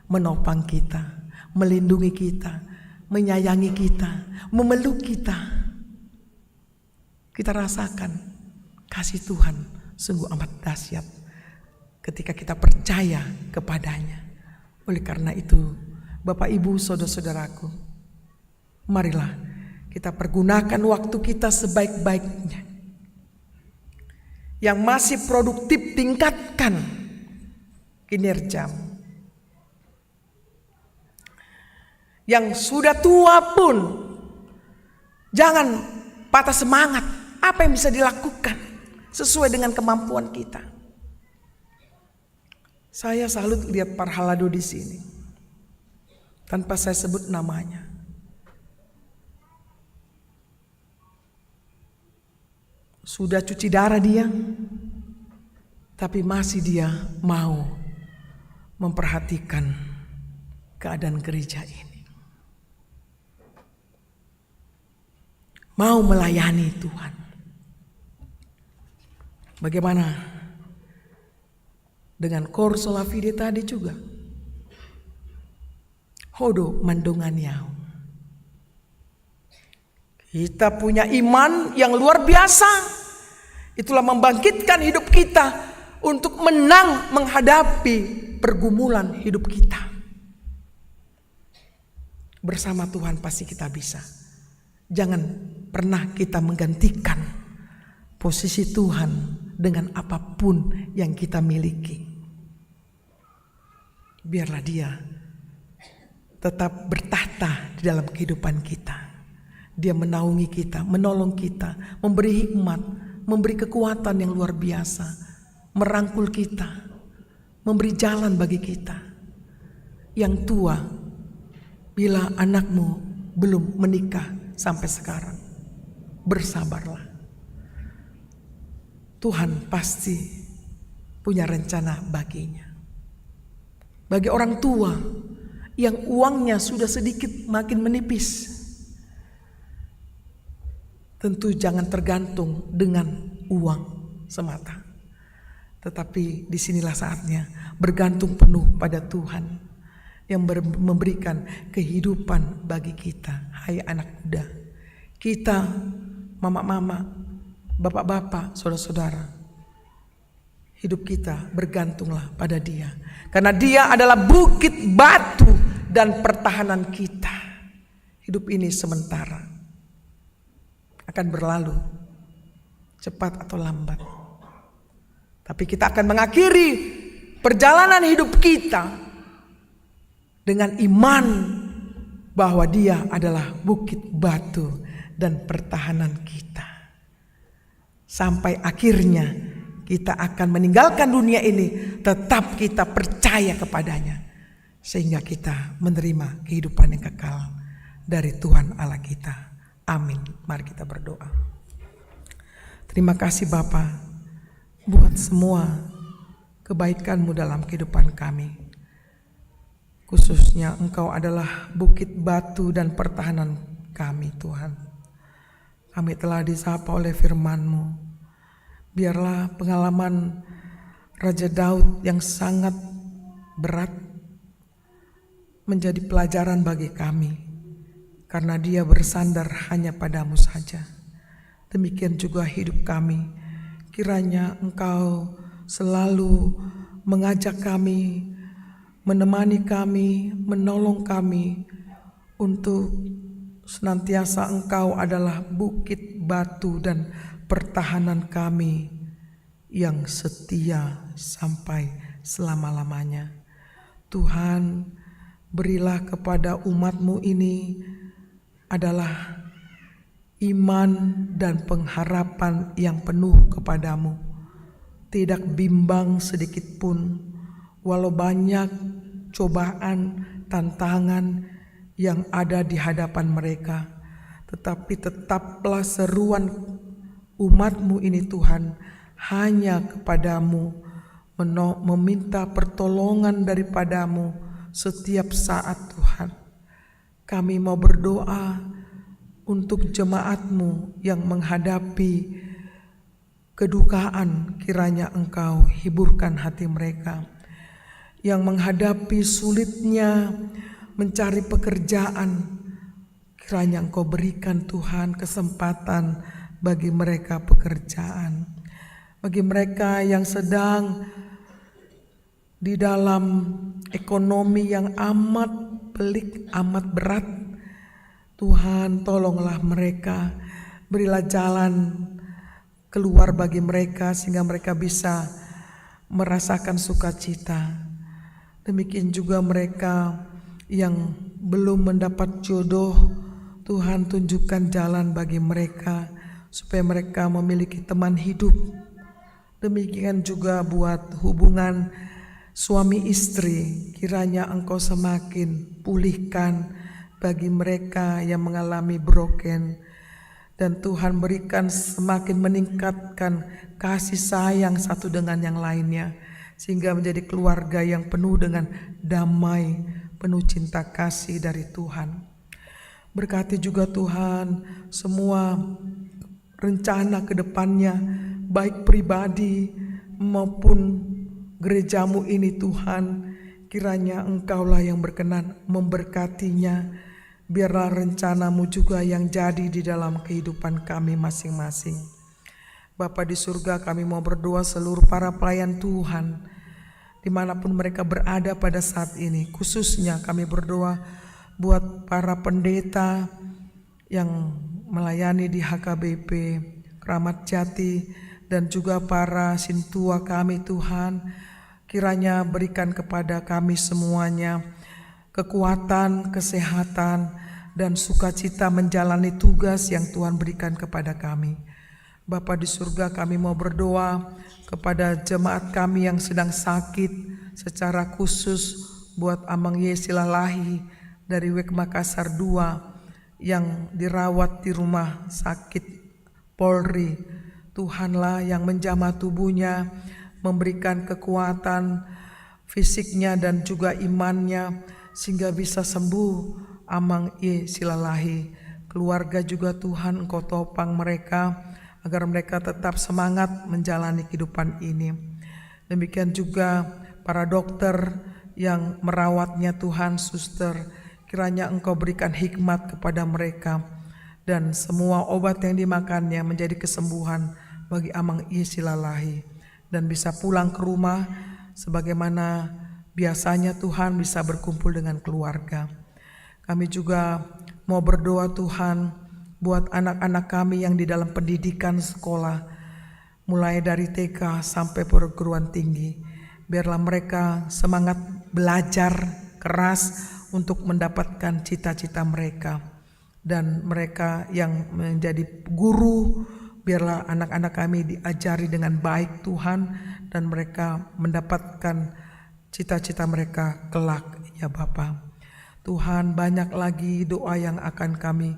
menopang kita, melindungi kita, menyayangi kita, memeluk kita. Kita rasakan kasih Tuhan sungguh amat dahsyat ketika kita percaya kepadanya. Oleh karena itu, Bapak Ibu, saudara-saudaraku, marilah kita pergunakan waktu kita sebaik-baiknya. Yang masih produktif tingkatkan kinerja. Yang sudah tua pun jangan patah semangat. Apa yang bisa dilakukan sesuai dengan kemampuan kita. Saya salut lihat Parhalado di sini. Tanpa saya sebut namanya. Sudah cuci darah dia, tapi masih dia mau memperhatikan keadaan gereja ini. Mau melayani Tuhan. Bagaimana dengan Cor Sola Fide tadi juga? Hodo mandonganiau. Kita punya iman yang luar biasa. Itulah membangkitkan hidup kita untuk menang menghadapi pergumulan hidup kita. Bersama Tuhan pasti kita bisa. Jangan pernah kita menggantikan posisi Tuhan dengan apapun yang kita miliki. Biarlah Dia tetap bertahta di dalam kehidupan kita. Dia menaungi kita, menolong kita, memberi hikmat, memberi kekuatan yang luar biasa, merangkul kita, memberi jalan bagi kita. Yang tua, bila anakmu belum menikah sampai sekarang, bersabarlah. Tuhan pasti punya rencana baginya. Bagi orang tua yang uangnya sudah sedikit makin menipis, tentu jangan tergantung dengan uang semata. Tetapi disinilah saatnya bergantung penuh pada Tuhan yang memberikan kehidupan bagi kita. Hai anak muda, kita mama-mama, bapak-bapak, saudara-saudara, hidup kita bergantunglah pada Dia. Karena Dia adalah bukit batu dan pertahanan kita. Hidup ini sementara, akan berlalu cepat atau lambat. Tapi kita akan mengakhiri perjalanan hidup kita dengan iman bahwa Dia adalah bukit batu dan pertahanan kita. Sampai akhirnya kita akan meninggalkan dunia ini, tetap kita percaya kepadanya. Sehingga kita menerima kehidupan yang kekal dari Tuhan Allah kita. Amin. Mari kita berdoa. Terima kasih Bapa buat semua kebaikan-Mu dalam kehidupan kami. Khususnya Engkau adalah bukit batu dan pertahanan kami Tuhan. Kami telah disapa oleh firman-Mu. Biarlah pengalaman Raja Daud yang sangat berat menjadi pelajaran bagi kami. Karena dia bersandar hanya pada-Mu saja. Demikian juga hidup kami. Kiranya Engkau selalu mengajak kami, menemani kami, menolong kami untuk senantiasa Engkau adalah bukit batu dan pertahanan kami yang setia sampai selama-lamanya. Tuhan, berilah kepada umat-Mu ini adalah iman dan pengharapan yang penuh kepadamu. Tidak bimbang sedikit pun, walau banyak cobaan, tantangan yang ada di hadapan mereka. Tetapi tetaplah seruan umat-Mu ini Tuhan, hanya kepadamu, meminta pertolongan daripada-Mu setiap saat Tuhan. Kami mau berdoa untuk jemaat-Mu yang menghadapi kedukaan, kiranya Engkau hiburkan hati mereka. Yang menghadapi sulitnya mencari pekerjaan, kiranya Engkau berikan Tuhan kesempatan bagi mereka pekerjaan. Bagi mereka yang sedang di dalam ekonomi yang amat pelik, amat berat, Tuhan tolonglah mereka, berilah jalan keluar bagi mereka sehingga mereka bisa merasakan sukacita. Demikian juga mereka yang belum mendapat jodoh, Tuhan tunjukkan jalan bagi mereka supaya mereka memiliki teman hidup. Demikian juga buat hubungan suami istri, kiranya Engkau semakin pulihkan bagi mereka yang mengalami broken, dan Tuhan berikan semakin meningkatkan kasih sayang satu dengan yang lainnya, sehingga menjadi keluarga yang penuh dengan damai, penuh cinta kasih dari Tuhan. Berkati juga Tuhan semua rencana ke depannya, baik pribadi maupun gerejamu ini Tuhan. Kiranya Engkaulah yang berkenan memberkatinya. Biarlah rencanamu juga yang jadi di dalam kehidupan kami masing-masing. Bapa di surga, kami mau berdoa seluruh para pelayan Tuhan dimanapun mereka berada pada saat ini. Khususnya kami berdoa buat para pendeta yang melayani di HKBP Kramat Jati, dan juga para sintua kami Tuhan. Kiranya berikan kepada kami semuanya kekuatan, kesehatan, dan sukacita menjalani tugas yang Tuhan berikan kepada kami. Bapa di surga, kami mau berdoa kepada jemaat kami yang sedang sakit, secara khusus buat Amang Yesilalahi dari WEK Makassar 2 yang dirawat di rumah sakit Polri. Tuhanlah yang menjamah tubuhnya, memberikan kekuatan fisiknya dan juga imannya, sehingga bisa sembuh Amang Yesilalahi. Keluarga juga Tuhan Engkau topang mereka, agar mereka tetap semangat menjalani kehidupan ini. Demikian juga para dokter yang merawatnya Tuhan, suster, kiranya Engkau berikan hikmat kepada mereka, dan semua obat yang dimakannya menjadi kesembuhan bagi Amang Yesilalahi, dan bisa pulang ke rumah sebagaimana biasanya Tuhan bisa berkumpul dengan keluarga. Kami juga mau berdoa Tuhan buat anak-anak kami yang di dalam pendidikan sekolah, mulai dari TK sampai perguruan tinggi. Biarlah mereka semangat belajar keras untuk mendapatkan cita-cita mereka. Dan mereka yang menjadi guru, biarlah anak-anak kami diajari dengan baik Tuhan, dan mereka mendapatkan cita-cita mereka kelak ya Bapa. Tuhan, banyak lagi doa yang akan kami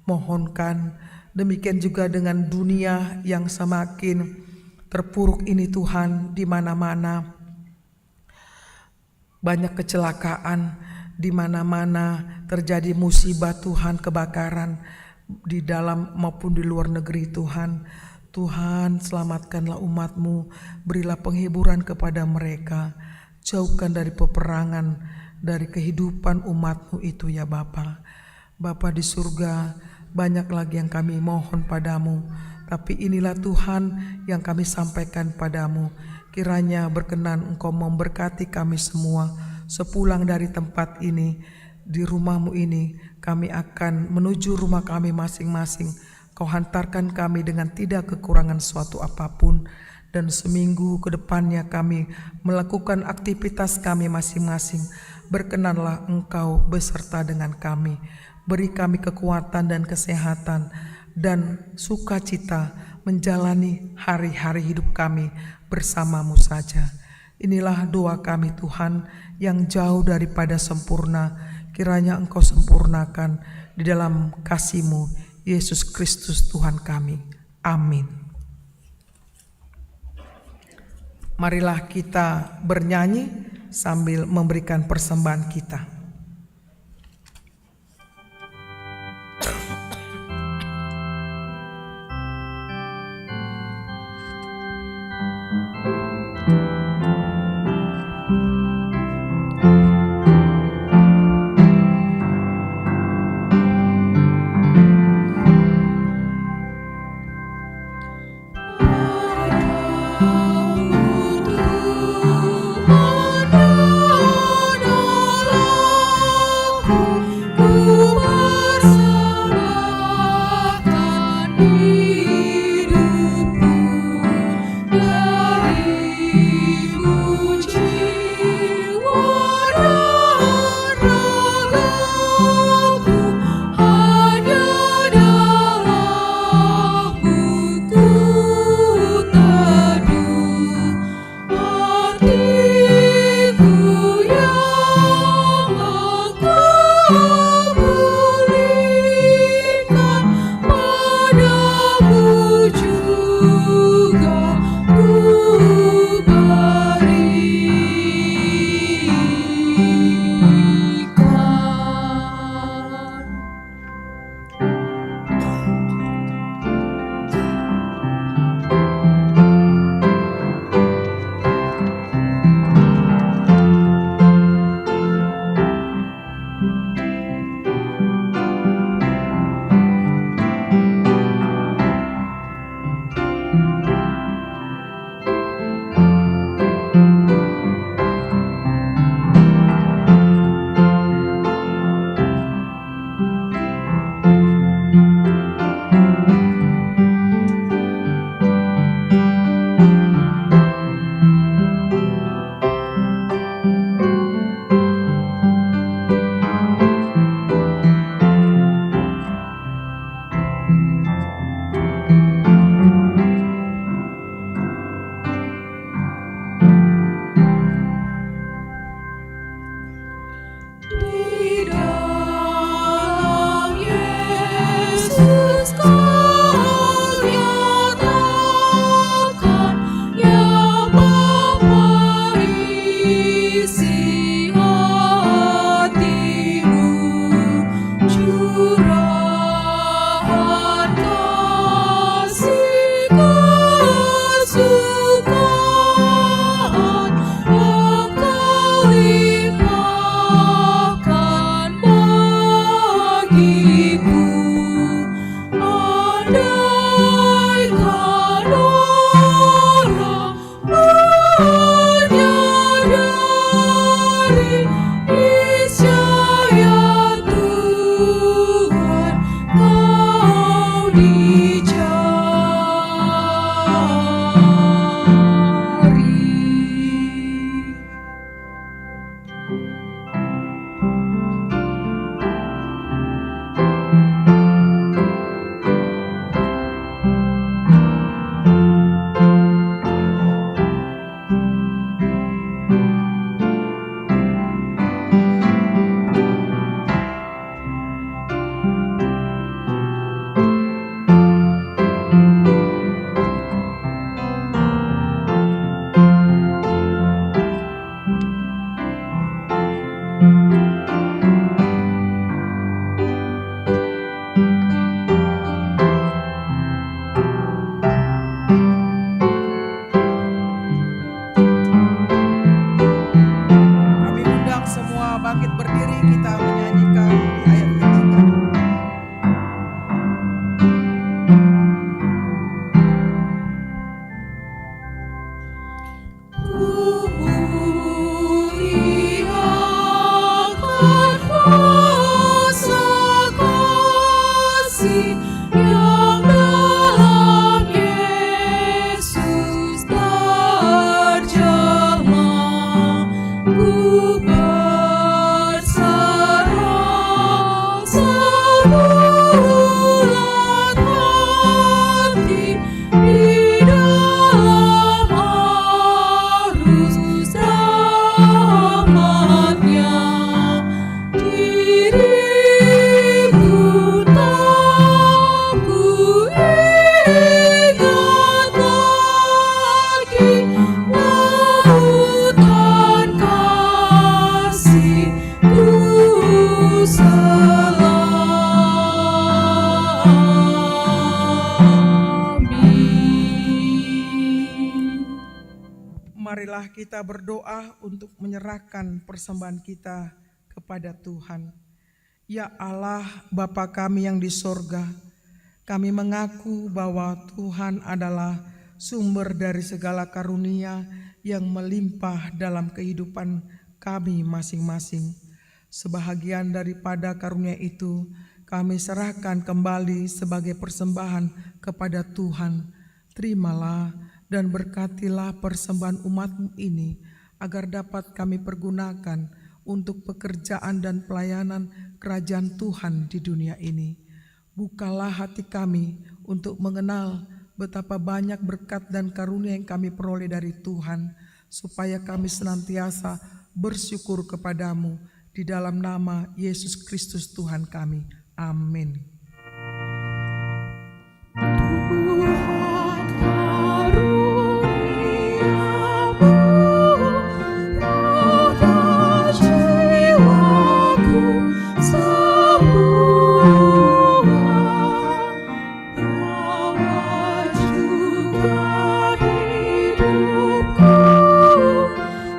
mohonkan. Demikian juga dengan dunia yang semakin terpuruk ini Tuhan, di mana-mana banyak kecelakaan, di mana-mana terjadi musibah Tuhan, kebakaran di dalam maupun di luar negeri Tuhan. Tuhan, selamatkanlah umat-Mu, berilah penghiburan kepada mereka, jauhkan dari peperangan, dari kehidupan umat-Mu itu ya Bapa. Bapa di surga, banyak lagi yang kami mohon padamu, tapi inilah Tuhan yang kami sampaikan padamu. Kiranya berkenan Engkau memberkati kami semua. Sepulang dari tempat ini, di rumah-Mu ini, kami akan menuju rumah kami masing-masing. Kau hantarkan kami dengan tidak kekurangan suatu apapun. Dan seminggu ke depannya kami melakukan aktivitas kami masing-masing. Berkenanlah Engkau beserta dengan kami. Beri kami kekuatan dan kesehatan dan sukacita menjalani hari-hari hidup kami bersama-Mu saja. Inilah doa kami Tuhan yang jauh daripada sempurna. Kiranya Engkau sempurnakan di dalam kasih-Mu, Yesus Kristus Tuhan kami. Amin. Marilah kita bernyanyi sambil memberikan persembahan kita. Adalah kesukaan yang Kau limpahkan bagiku. Andaikan orang menyadari niscaya Tuhan Kau Kami undang semua bangkit berdiri, kita menyanyikan di ayat ketiga. Muliakan kuasa kasih yang dalam Yesus terjemah. Ku berserah sebulat hati di dalam arus rahmat-Nya. Diriku tak ku ingat lagi lautan kasih-Ku selami. Marilah kita berdoa untuk menyerahkan persembahan kita kepada Tuhan. Ya Allah, Bapa kami yang di sorga, kami mengaku bahwa Tuhan adalah sumber dari segala karunia yang melimpah dalam kehidupan kami masing-masing. Sebahagian daripada karunia itu kami serahkan kembali sebagai persembahan kepada Tuhan. Terimalah dan berkatilah persembahan umat-Mu ini agar dapat kami pergunakan untuk pekerjaan dan pelayanan kerajaan Tuhan di dunia ini. Bukalah hati kami untuk mengenal betapa banyak berkat dan karunia yang kami peroleh dari Tuhan, supaya kami senantiasa bersyukur kepadamu di dalam nama Yesus Kristus Tuhan kami. Amin. Tuhan karuniamu, roda jiwaku semua, bawa juga hidupku,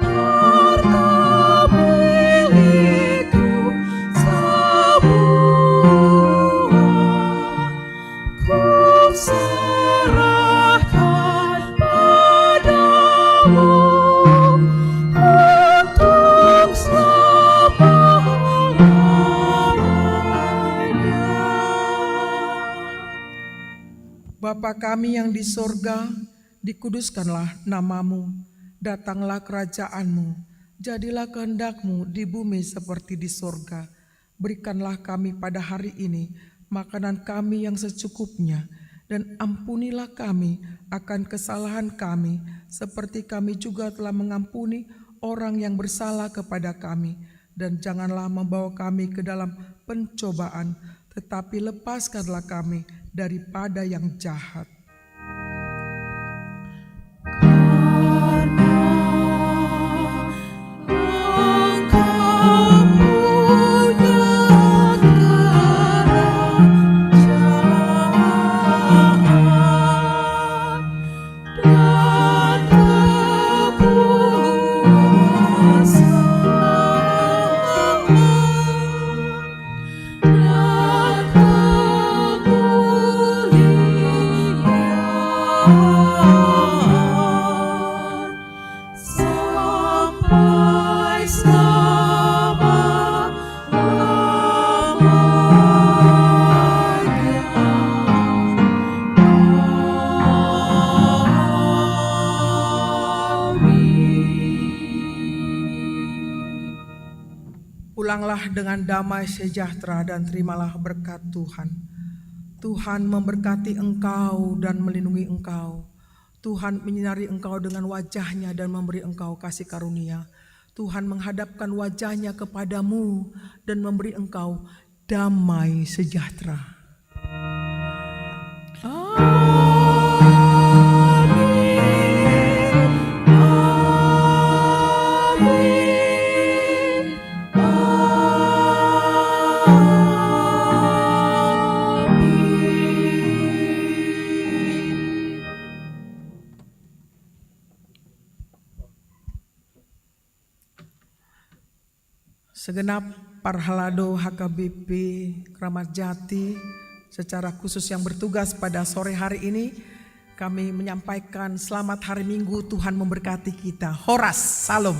harta milikku semua. Ku serahkan padamu untuk selamanya. Bapa kami yang di sorga, dikuduskanlah namamu, datanglah kerajaanmu, jadilah kehendak-Mu di bumi seperti di sorga. Berikanlah kami pada hari ini makanan kami yang secukupnya, dan ampunilah kami akan kesalahan kami, seperti kami juga telah mengampuni orang yang bersalah kepada kami. Dan janganlah membawa kami ke dalam pencobaan, tetapi lepaskanlah kami daripada yang jahat. Pulanglah dengan damai sejahtera dan terimalah berkat Tuhan. Tuhan memberkati engkau dan melindungi engkau. Tuhan menyinari engkau dengan wajah-Nya dan memberi engkau kasih karunia. Tuhan menghadapkan wajah-Nya kepadamu dan memberi engkau damai sejahtera. Segenap Parhalado HKBP Kramat Jati secara khusus yang bertugas pada sore hari ini, kami menyampaikan selamat hari Minggu, Tuhan memberkati kita. Horas, salam.